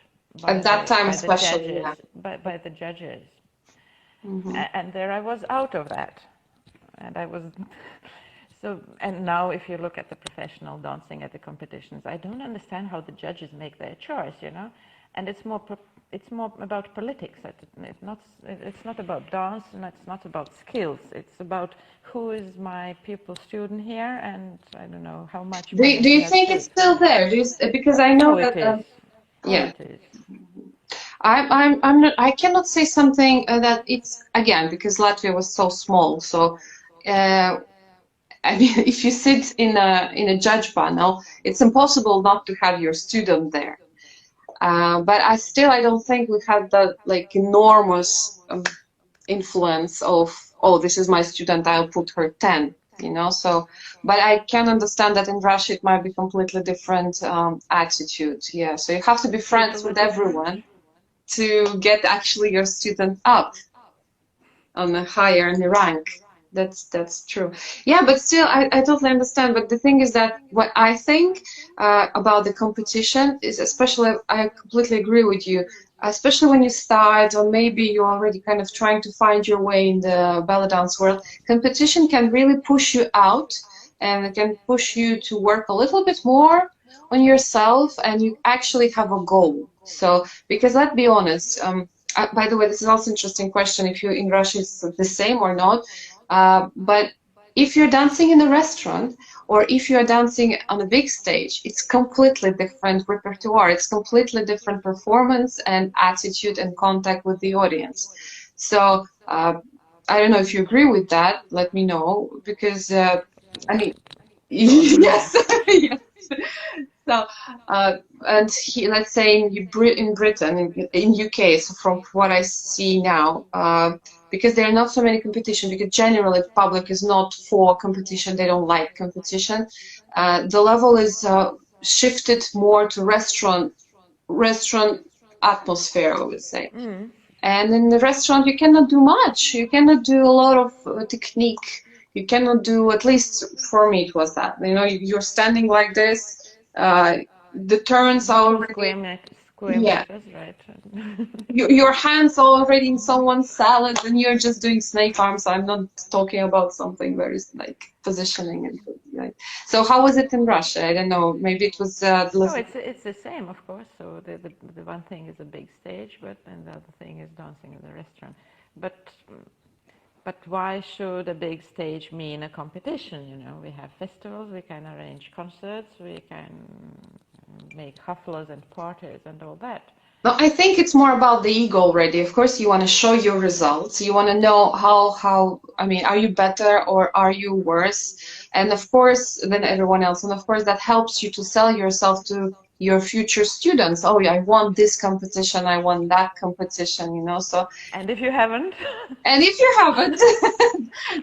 At that time by the especially, judges, yeah. by the judges. Hmm. And there I was out of that, and I was so. And now, if you look at the professional dancing at the competitions, I don't understand how the judges make their choice, you know. And it's more about politics. It's not about dance, and it's not about skills. It's about who is my pupil student here, and I don't know how much money Do he you has think it's paid for still me. there? Because I know Oh, it that, is. Oh, yeah. it is. I'm not, I cannot say something that it's, again, because Latvia was so small. So, uh, I mean, if you sit in a judge panel, it's impossible not to have your student there. But I don't think we had that like enormous influence of, oh, this is my student, I'll put her 10, you know. So, but I can understand that in Russia it might be completely different attitude. Yeah. So you have to be friends Totally with different. everyone to get actually your student up on a higher in the rank. That's true. Yeah, but still, I totally understand. But the thing is that what I think about the competition is, especially, I completely agree with you. Especially when you start, or maybe you're already kind of trying to find your way in the ballet dance world, competition can really push you out, and it can push you to work a little bit more on yourself, and you actually have a goal. So, because let's be honest, by the way, this is also an interesting question if you in Russia it's the same or not. But if you're dancing in a restaurant or if you're dancing on a big stage, it's completely different repertoire. It's completely different performance and attitude and contact with the audience. So I don't know if you agree with that. Let me know because I mean, Totally. yes, yes. So, and let's say in Britain, in UK, so from what I see now, because there are not so many competition, because generally the public is not for competition, they don't like competition. The level is shifted more to restaurant atmosphere, I would say. Mm. And in the restaurant, you cannot do much. You cannot do a lot of technique. You cannot do, at least for me, it was that. You know, you're standing like this. The turns are Two already, square yeah. meters, right? Your hands are already in someone's salad, and you're just doing snake arms. I'm not talking about something very like positioning and like. So how was it in Russia? I don't know. Maybe it was No, it's the same, of course. So the one thing is a big stage, but and the other thing is dancing in the restaurant. But but why should a big stage mean a competition? You know, we have festivals, we can arrange concerts, we can make hufflas and parties and all that. No, I think it's more about the ego already. Of course, you want to show your results. You want to know I mean, are you better or are you worse? And of course, than everyone else. And of course, that helps you to sell yourself to your future students. Oh, yeah, I won this competition, I won that competition, you know. So, And if you haven't, and if you haven't,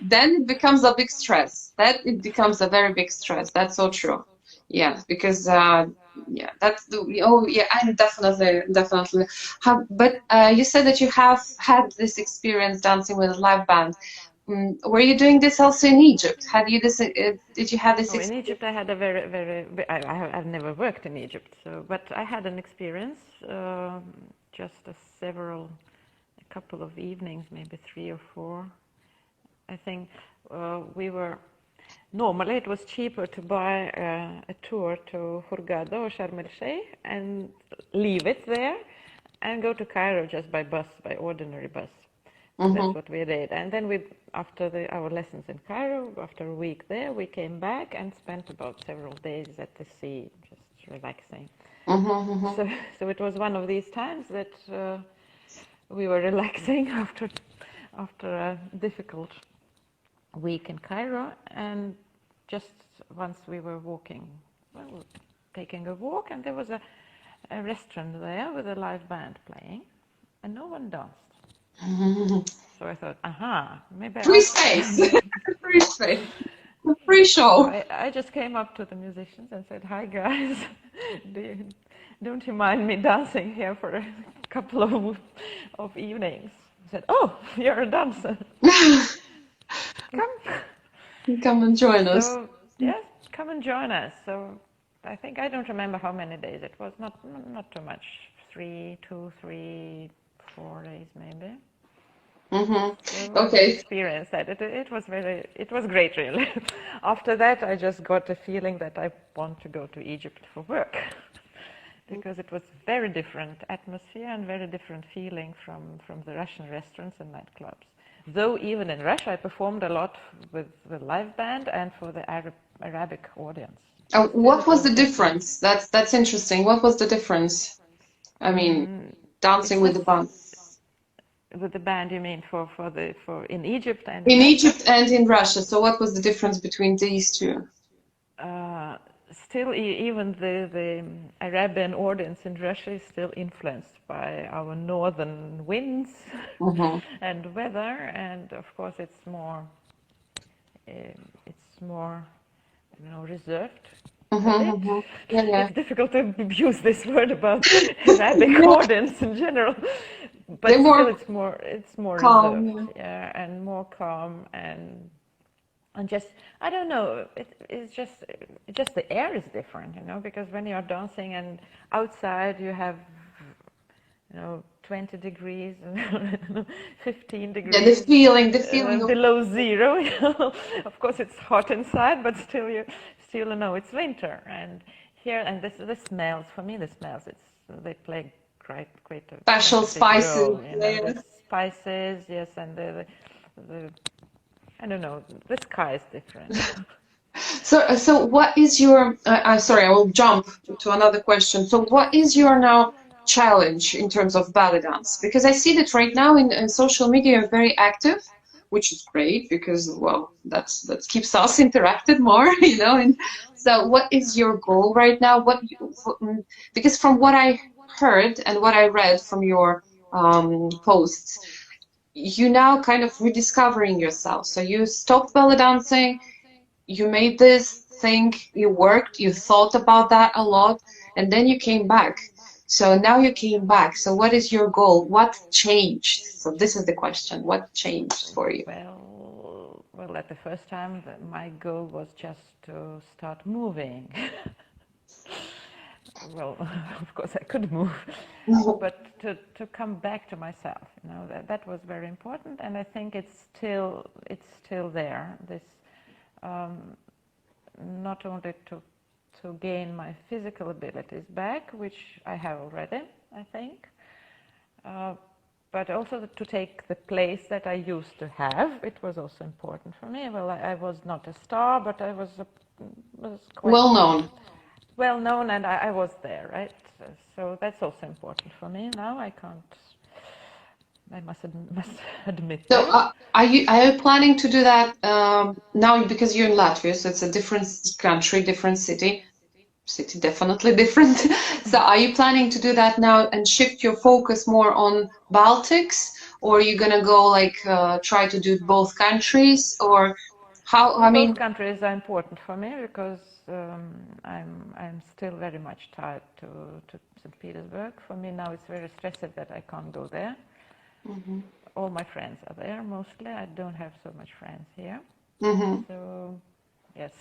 then it becomes a big stress. That it becomes a very big stress. That's so true. Yeah, because yeah, oh yeah, I definitely have. But you said that you have had this experience dancing with a live band. Were you doing this also in Egypt? Had you this? Did you have this oh, in experience? Egypt I had a I've never worked in Egypt, so but I had an experience, just a couple of evenings, maybe 3 or 4. I think we were normally it was cheaper to buy a tour to Hurghada or Sharm el Sheikh and leave it there and go to Cairo just by bus, by ordinary bus. So that's Mm-hmm. what we did. And then after our lessons in Cairo, after a week there, we came back and spent about several days at the sea, just relaxing. Mm-hmm. Mm-hmm. So, so it was one of these times that we were relaxing after a difficult week in Cairo, and just once we were walking, well, taking a walk, and there was a restaurant there with a live band playing, and no one danced. So I thought, aha, maybe Free I space, can. free space, free So show. I just came up to the musicians and said, "Hi guys, don't you mind me dancing here for a couple of evenings?" I said, "Oh, you're a dancer. Come." Come and join us. So yes, come and join us. So I think I don't remember how many days it was. Not too much. 3, 2, 3, 4 days maybe. So I just Okay. experienced that. It was great, really. After that, I just got the feeling that I want to go to Egypt for work, because it was very different atmosphere and very different feeling from the Russian restaurants and nightclubs. Though even in Russia, I performed a lot with the live band and for the Arabic audience. Still, What it was was the just difference? That's interesting. What was the difference? I mean, it's dancing with just the band. with the band. You mean for in Egypt and in In Russia? Egypt and in Russia. So what was the difference between these two? Uh, Still, even the Arabian audience in Russia is still influenced by our northern winds Mm-hmm. and weather, and of course it's more, reserved a Mm-hmm, bit. mm-hmm. Yeah, yeah. It's difficult to use this word about Arabic More, audience in general, they're but still more it's more calm. reserved, Yeah. yeah, and more calm and just I don't know. It's just the air is different, because when you're dancing and outside you have 20 degrees and 15 Yeah, degrees the feeling of below zero. Of course, it's hot inside, but still know it's winter. And here, and the smells. For me, the smells. They play quite special a big spices. role. Yeah. The spices, yes, and the I don't know. The sky is different. So what is your, I'm sorry, I will jump to another question. So what is your now challenge in terms of ballet dance? Because I see that right now in social media you're very active, which is great because, well, that keeps us interacted more, And so what is your goal right now? Because from what I heard and what I read from your posts, you now kind of rediscovering yourself. So you stopped belly dancing, you made this thing, you worked, you thought about that a lot, and then you came back. So now you came back. So what is your goal? What changed? So this is the question. What changed for you? Well, at the first time, my goal was just to start moving. Well, of course I could move, but to come back to myself, that was very important, and I think it's still there. This not only to gain my physical abilities back, which I have already, I think, uh, but also to take the place that I used to have. It was also important for me. Well, I was not a star, but I was quite Well known. well known, and I was there, right? So that's also important for me. Now I must admit So that. are you planning to do that now because you're in Latvia, so it's a different country, different city definitely different. So are you planning to do that now and shift your focus more on Baltics, or are you gonna go like try to do both countries, or how? Well, I both mean, countries are important for me because I'm still very much tied to St. Petersburg. For me now, it's very stressed that I can't go there. hmm All my friends are there mostly. I don't have so much friends here. hmm So yes,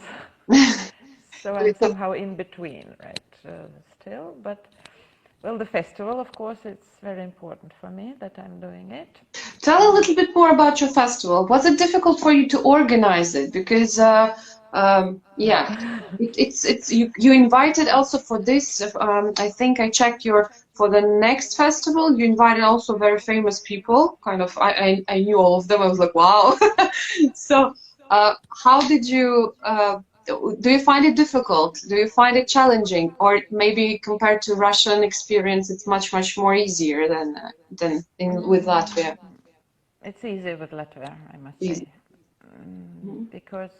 so I'm somehow in between, right? Still, but well, the festival, of course, it's very important for me that I'm doing it. Tell a little bit more about your festival. Was it difficult for you to organize it? Because No. yeah, it's you invited also for this. I think I checked your for the next festival. You invited also very famous people. Kind of, I knew all of them. I was like, wow. So, how did you? Do you find it difficult? Do you find it challenging, or maybe compared to Russian experience, it's much more easier than with Latvia? It's easy with Latvia, I must Easy. say, because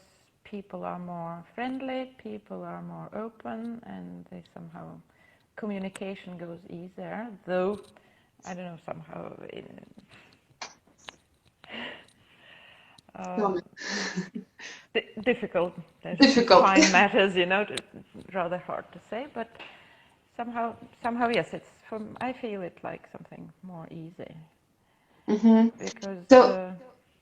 people are more friendly, people are more open, and they somehow communication goes easier. Though I don't know, somehow No, difficult. There's some difficult. fine matters, rather hard to say, but somehow yes, it's from. I feel it like something more easy Hmm. because So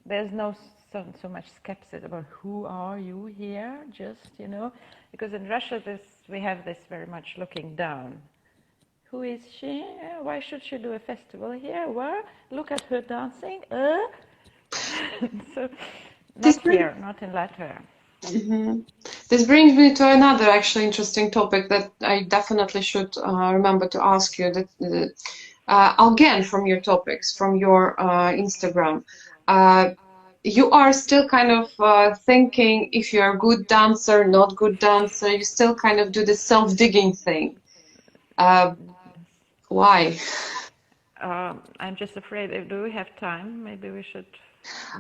there's no so much skepticism about who are you here, just because in Russia we have this very much looking down. Who is she? Why should she do a festival here? Where? Look at her dancing. So, this not brings, here, not in Latvia. mhm. This brings me to another actually interesting topic that I definitely should remember to ask you. That again, from your topics, from your Instagram, uh, you are still kind of thinking if you're a good dancer, not good dancer. You still kind of do the self-digging thing. Uh, why? I'm just afraid. Do we have time? Maybe we should.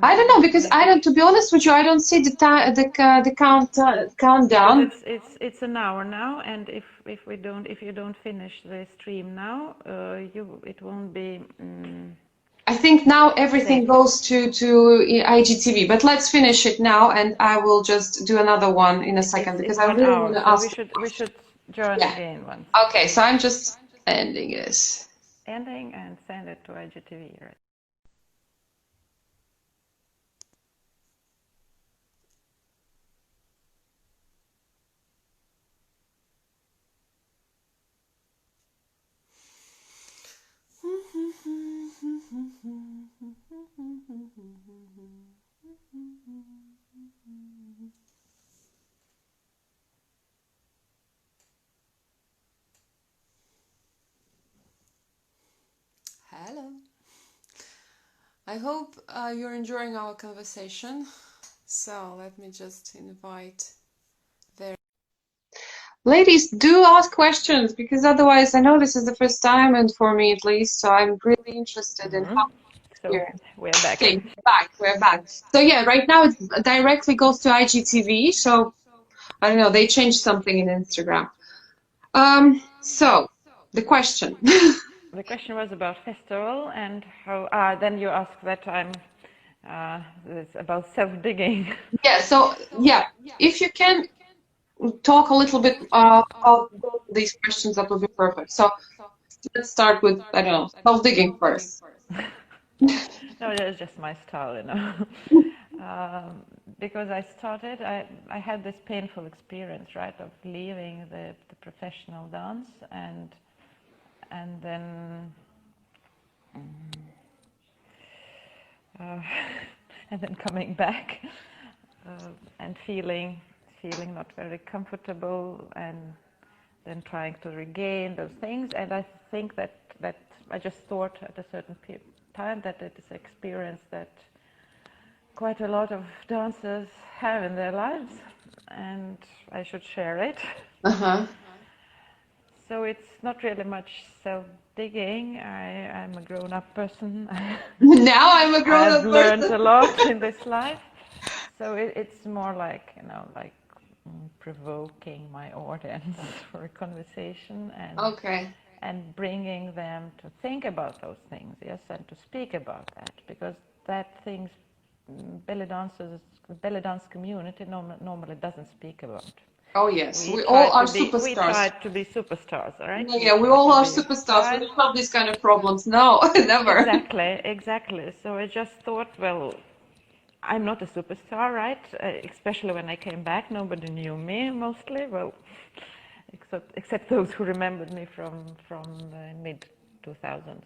I don't know because I Maybe don't. To be honest with you, I don't see the time, the because countdown. it's an hour now, and if you don't finish the stream now, it won't be I think now everything saved. goes to IGTV, but let's finish it now, and I will just do another one in a second because It's I one really want hour, to so ask we you should a we question. should join Yeah. again once. Okay, so I'm just ending this. Ending and send it to IGTV, right? Hello. I hope you're enjoying our conversation. So let me just invite Vera. Ladies, do ask questions because otherwise, I know this is the first time, and for me at least, so I'm really interested in how So you're. we're back. Okay, we're back. So yeah, right now it directly goes to IGTV. So I don't know, they changed something in Instagram. So the question. The question was about festival and how. Then you asked that I'm. It's about self-digging. Yeah, so yeah, if you can talk a little bit about both of these questions, that would be perfect. So let's start with, I don't know, self-digging first. No, that's just my style. Because I had this painful experience, right, of leaving the professional dance and then uh, and then coming back and feeling not very comfortable and then trying to regain those things. And I think that I just thought at a certain time that it is an experience that quite a lot of dancers have in their lives, and I should share it. Uh-huh. So it's not really much self-digging. I'm a grown-up person. Now I'm a I've grown-up learned person. a lot in this life. So it's more like, like provoking my audience for a conversation Okay. and bringing them to think about those things, yes, and to speak about that, because that things belly dance community normally doesn't speak about. Oh yes, We we try all are to be superstars. superstars, all right? We Yeah, we try all to are be superstars. We right. don't have these kind of problems. No, never. Exactly. So I just thought, well, I'm not a superstar, right? Especially when I came back, nobody knew me mostly. Well, except those who remembered me from the mid 2000s.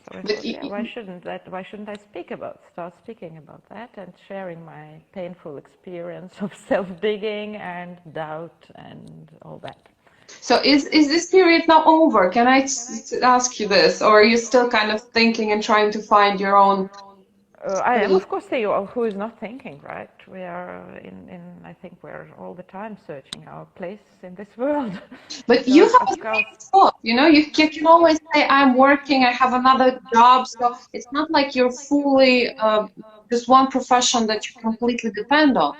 So I But thought, yeah, why shouldn't I start speaking about that and sharing my painful experience of self-digging and doubt and all that. so is this period now over? Can I ask you this, or are you still kind of thinking and trying to find your own? I am, of course, who is not thinking, right? We are I think we're all the time searching our place in this world. But So you have of a course, great spot, you can always say, I'm working, I have another job. So it's not like you're fully just one profession that you completely depend on.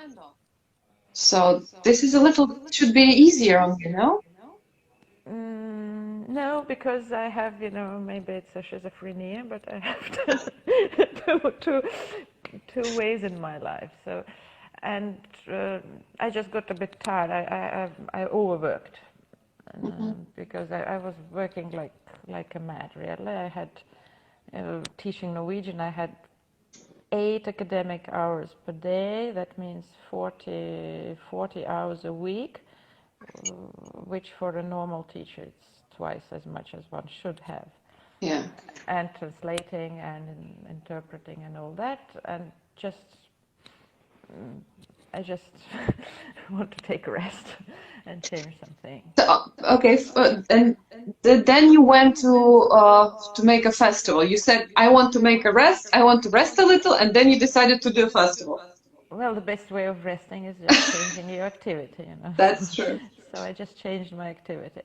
So this is a little, should be easier on you, no? No, because I have, maybe it's a schizophrenia, but I have two ways in my life. So, and I just got a bit tired. I overworked Hmm. because I was working like a mad. Really, I had teaching Norwegian. I had 8 academic hours per day. That means 40 hours a week, which for a normal teacher it's twice as much as one should have. Yeah. And translating and interpreting and all that, and I just want to take a rest and change something. So, okay, and then you went to make a festival. You said, I want to make a rest, I want to rest a little, and then you decided to do a festival. Well, the best way of resting is just changing your activity. That's true. So I just changed my activity.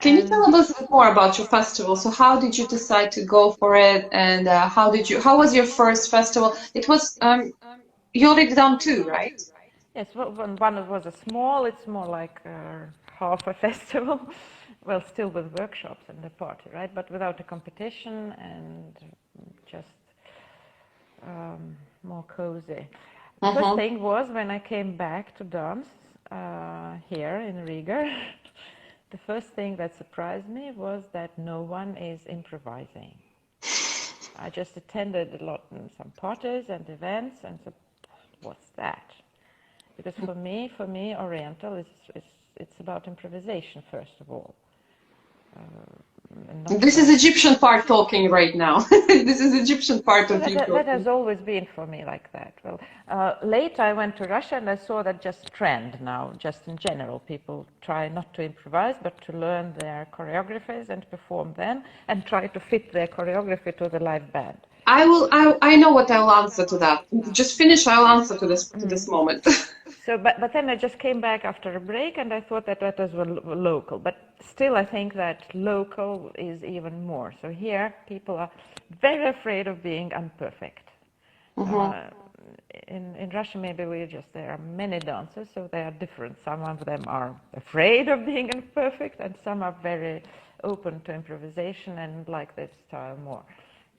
Can you And tell us a bit more about your festival? So how did you decide to go for it, and how was your first festival? It was you already done two, right? yes, well, one was a small, it's more like half a festival. Well, still with workshops and the party, right? But without a competition and just more cozy. The first Mm-hmm. thing was when I came back to dance here in Riga. The first thing that surprised me was that no one is improvising. I just attended a lot some parties and events and said, what's that? Because for me, Oriental is it's about improvisation first of all, and not This is like. Egyptian part talking right now. This is Egyptian part Well, of you that talking. has always been for me like that. Well, later I went to Russia and I saw that just trend now, just in general. People try not to improvise, but to learn their choreographies and perform them and try to fit their choreography to the live band. I know what I'll answer to that. Just finish, I'll answer to this moment. So, but then I just came back after a break, and I thought that that was local. But still, I think that local is even more. So here, people are very afraid of being imperfect. Hmm. Uh, in Russia, maybe there are many dancers, so they are different. Some of them are afraid of being imperfect, and some are very open to improvisation and like this style more.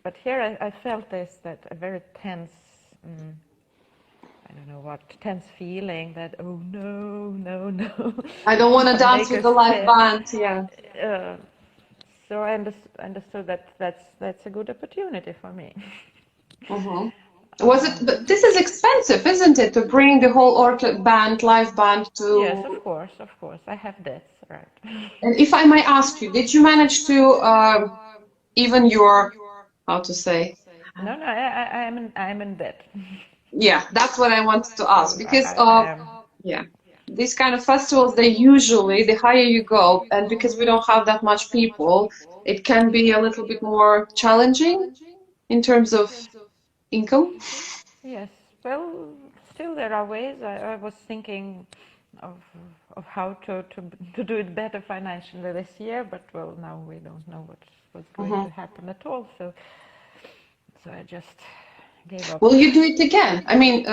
But here, I felt that a very tense. I don't know what, tense feeling that, oh no, no, no, I don't want to and dance make with a the live step. band. Yeah. Uh, so I understood that that's a good opportunity for me. Hmm. Was it? Um, But this is expensive, isn't it, to bring the whole band, live band yes, to? of course, I have debts, right? And if I may ask you, did you manage to even your, how to say? No, no, I'm in debt. Yeah, that's what I wanted to ask So because I am. yeah, these kind of festivals, they usually, the higher you go, and because we don't have that much people, it can be a little bit more challenging in terms of income. Yes, well, still there are ways. I was thinking of of how to do it better financially this year, but well, now we don't know what's going Hmm. to happen at all. So I just gave up. Will you do it again? I mean,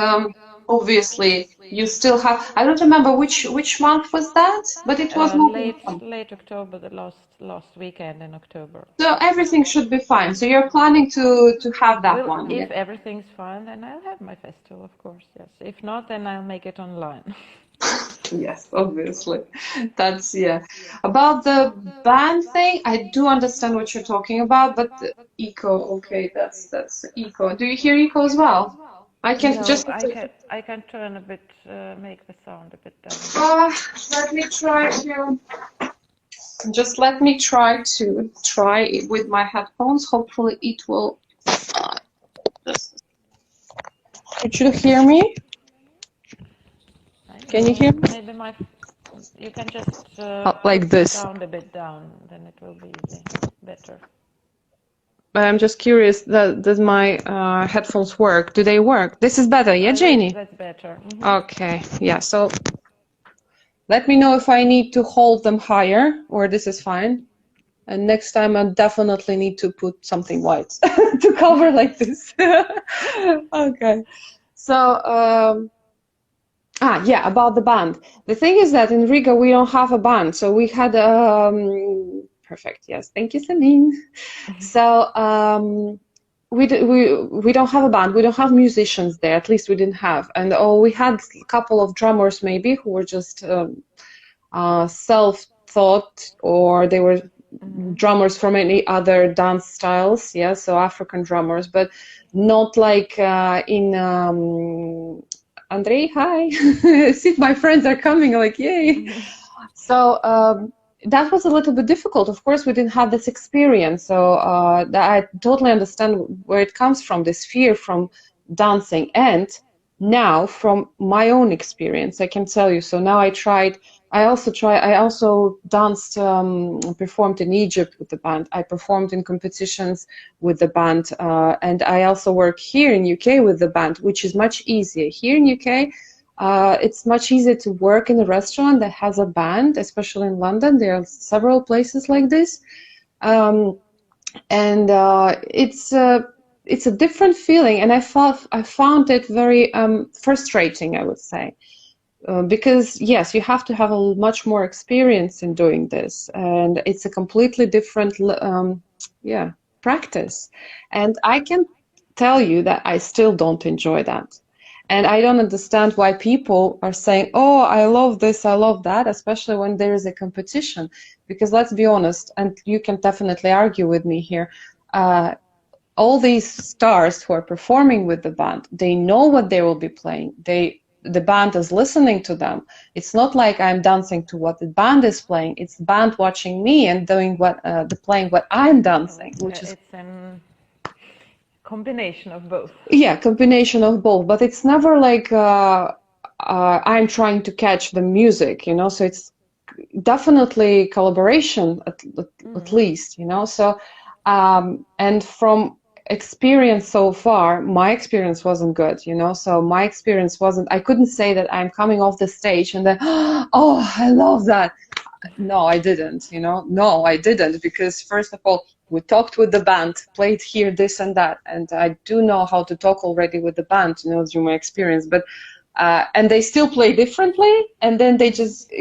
obviously, you still have. I don't remember which month was that, but it was not in fun. Late October, the last weekend in October. So everything should be fine. So you're planning to have that Well, one, yeah? if everything's fine, then I'll have my festival, of course. Yes. If not, then I'll make it online. Yes, obviously. That's, yeah. About the ban thing, I do understand what you're talking about, but the eco, okay, that's eco. Do you hear eco as well? I can No, just I can turn a bit, make the sound a bit down. uh, let me try to just let me try it with my headphones. Hopefully it will just Did you hear me? I Can you know. hear me? Maybe you can just put Like the this. sound a bit down, then it will be easy, better. But I'm just curious, does my headphones work? Do they work? This is better, yeah, Janie? That's better. Okay, yeah, so let me know if I need to hold them higher or this is fine. And next time I definitely need to put something white to cover like this. Okay. So Yeah, about the band. The thing is that in Riga we don't have a band, so we had perfect. Yes, thank you, Samin. So we don't have a band. We don't have musicians there. At least we didn't have, and we had a couple of drummers maybe who were just self-taught, or they were Hmm. drummers from any other dance styles. Yeah, so African drummers, but not like in Andrei, hi. See, my friends are coming, like, yay. So that was a little bit difficult. Of course, we didn't have this experience. So I totally understand where it comes from, this fear from dancing. And now, from my own experience, I can tell you. So now I also danced, performed in Egypt with the band. I performed in competitions with the band. And I also work here in UK with the band, which is much easier. Here in UK, it's much easier to work in a restaurant that has a band, especially in London. There are several places like this. Um, and it's a different feeling, and I found it very frustrating, I would say, because yes, you have to have a much more experience in doing this, and it's a completely different yeah, practice. And I can tell you that I still don't enjoy that. And I don't understand why people are saying, "Oh, I love this, I love that," especially when there is a competition. Because let's be honest, and you can definitely argue with me here, uh, all these stars who are performing with the band, they know what they will be playing. The band is listening to them. It's not like I'm dancing to what the band is playing. It's the band watching me and doing the playing what I'm dancing, which is, It's a combination of both. yeah, combination of both. But it's never like I'm trying to catch the music, you know. So it's definitely collaboration at Mm. least, you know. So and from experience so far, my experience wasn't good, you know. So my experience wasn't, I couldn't say that I'm coming off the stage and then oh, I love that. No, I didn't, you know. No, I didn't, because first of all, we talked with the band, played here this and that, and I do know how to talk already with the band, you know, through my experience. But and they still play differently, and then they just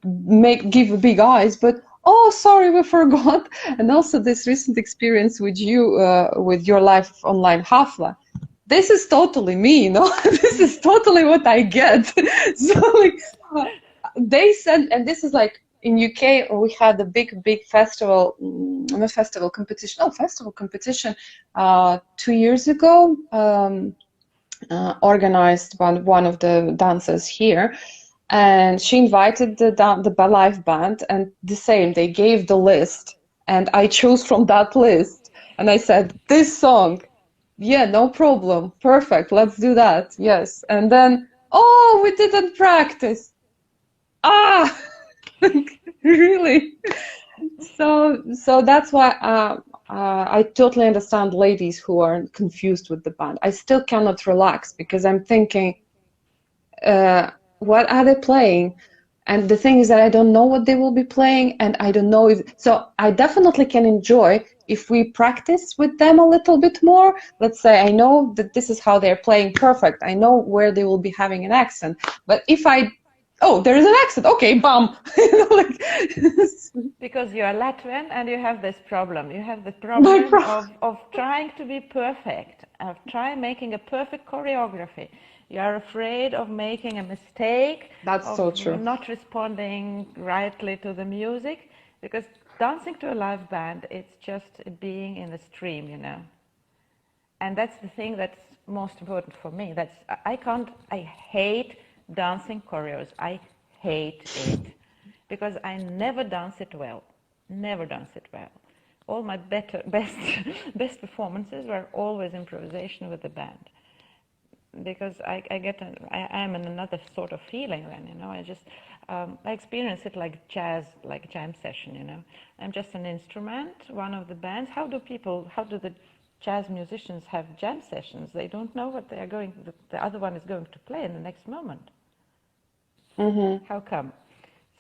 make give big eyes. But oh, sorry, we forgot. And also this recent experience with you, with your live online hafla. This is totally me, you know. This is totally what I get. So like they said, and this is like in UK, we had a big festival, not festival competition, oh, festival competition, 2 years ago, organized by one of the dancers here, and she invited the live band, and the same, they gave the list, and I chose from that list, and I said, this song, yeah, no problem, perfect, let's do that, yes. And then, oh, we didn't practice. Ah, really? So that's why I totally understand ladies who are confused with the band. I still cannot relax because I'm thinking, what are they playing? And the thing is that I don't know what they will be playing, and I don't know if so. I definitely can enjoy if we practice with them a little bit more. Let's say I know that this is how they're playing perfect. I know where they will be having an accent. But if I, oh, there is an accent. Okay, bum. You know, like Because you are Latvian and you have this problem. You have the my problem pro. of trying to be perfect, of trying making a perfect choreography. You are afraid of making a mistake, That's of so true. not responding rightly to the music, because dancing to a live band, it's just being in the stream, you know. And that's the thing that's most important for me. I hate dancing choreos. I hate it because I never dance it well. Never dance it well. All my best performances were always improvisation with the band because I am in another sort of feeling then, you know. I experience it like jazz, like a jam session, you know. I'm just an instrument, one of the bands. How do the jazz musicians have jam sessions? They don't know what the other one is going to play in the next moment. Hmm. How come?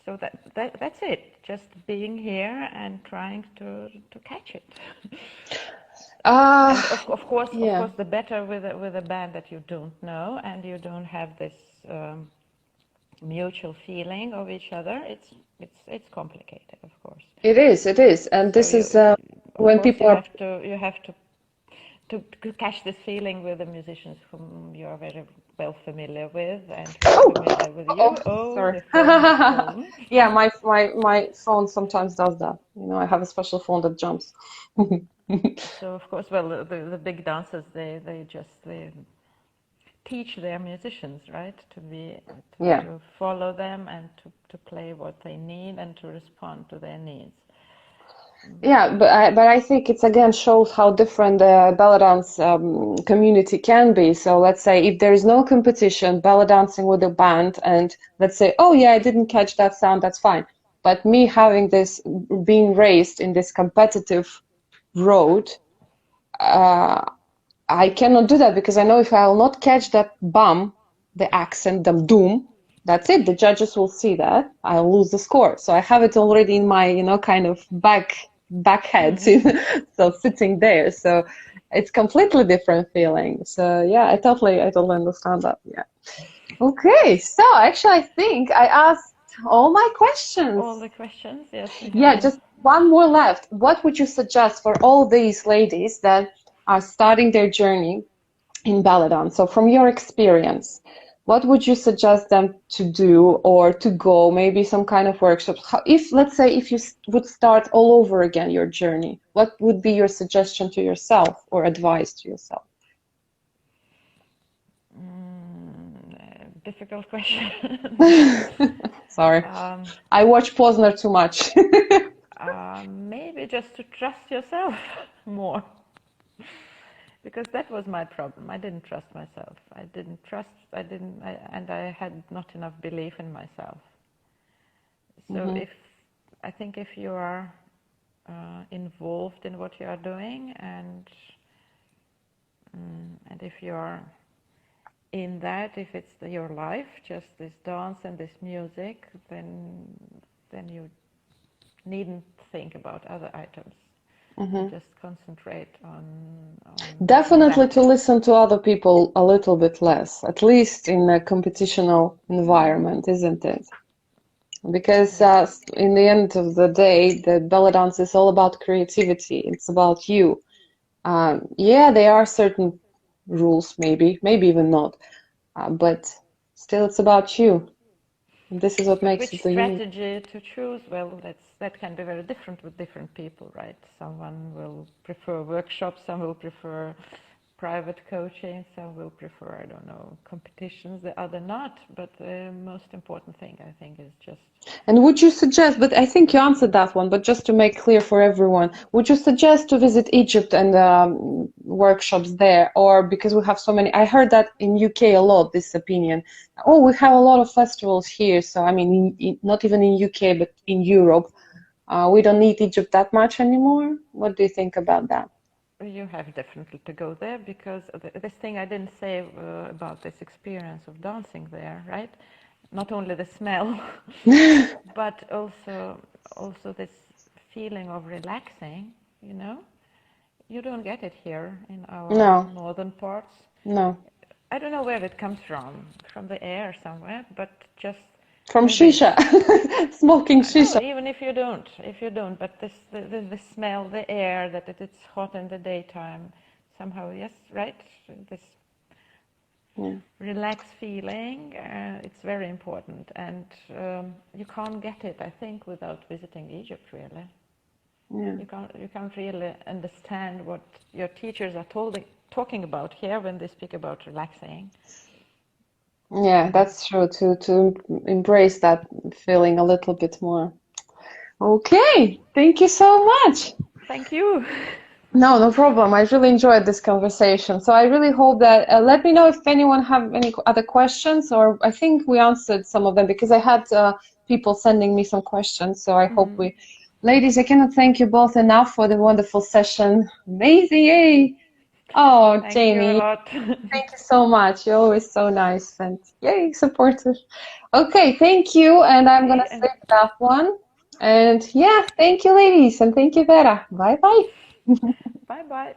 So that's it. Just being here and trying to catch it. Uh, And of yeah. course, the better with a band that you don't know and you don't have this mutual feeling of each other, it's complicated, of course. It is, and So this you, is of when course, people are. you have to catch this feeling with the musicians whom you are very well familiar with and who are Oh, familiar with oh, you. Oh, sorry. the phone has fallen. Yeah, my phone sometimes does that. You know, I have a special phone that jumps. So of course, well, the big dancers, they teach their musicians, right, Yeah. to follow them and to play what they need and to respond to their needs. Yeah, but I think it's again shows how different the ballet dance community can be. So let's say if there is no competition, ballet dancing with a band, and let's say, oh yeah, I didn't catch that sound, that's fine. But me having this, being raised in this competitive road, uh, I cannot do that because I know if I will not catch that bum, the accent, the doom, that's it. The judges will see that. I'll lose the score. So I have it already in my, kind of back head, so sitting there. So it's completely different feeling. So yeah, I totally understand that. Yeah. Okay. So actually, I think I asked all my questions. All the questions, yes, we Yeah, have. just one more left. What would you suggest for all these ladies that are starting their journey in Bellydance? So from your experience, what would you suggest them to do or to go, maybe some kind of workshops? If, let's say, if you would start all over again your journey, what would be your suggestion to yourself or advice to yourself? Difficult question. Sorry, um, I watch Posner too much. Maybe just to trust yourself more. Because that was my problem. I didn't trust myself. And I had not enough belief in myself. So Hmm. I think if you are involved in what you are doing and if you are in that, if it's your life, just this dance and this music, then you needn't think about other items. You Hmm. just concentrate on Definitely that. to listen to other people a little bit less, at least in a competitional environment, isn't it? Because Yes. in the end of the day, the belly dance is all about creativity. It's about you. Yeah, there are certain rules, maybe even not, but still, it's about you. And this is what But makes which it the unique. strategy to choose? Well, that can be very different with different people, right? Someone will prefer workshops, some will prefer private coaching, some will prefer, I don't know, competitions, the other not. But the most important thing, I think, is just. And would you suggest, but I think you answered that one, but just to make clear for everyone, would you suggest to visit Egypt and workshops there? Or because we have so many, I heard that in UK a lot, this opinion. Oh, we have a lot of festivals here. So, I mean, not even in UK, but in Europe, we don't need Egypt that much anymore. What do you think about that? You have definitely to go there because this thing I didn't say about this experience of dancing there, right? Not only the smell, but also this feeling of relaxing. You know, you don't get it here in our No, northern parts. no. I don't know where it comes from the air somewhere, but just From maybe shisha, smoking no, shisha. even if you don't, but the smell, the air, that it's hot in the daytime, somehow, yes, right? This Yeah, relaxed feeling, it's very important, and you can't get it, I think, without visiting Egypt. Really, yeah. you can't really understand what your teachers are talking about here when they speak about relaxing. Yeah, that's true. To embrace that feeling a little bit more. Okay, thank you so much. Thank you. No, no problem. I really enjoyed this conversation. So I really hope that let me know if anyone have any other questions, or I think we answered some of them because I had people sending me some questions. So I hope we, ladies, I cannot thank you both enough for the wonderful session. Amazing, yay! Oh, Thank you a Jamie, lot. thank you so much. You're always so nice and yay, supportive. Okay, thank you. And I'm gonna Okay, and save that one. And yeah, thank you, ladies, and thank you, Vera. Bye bye. bye bye.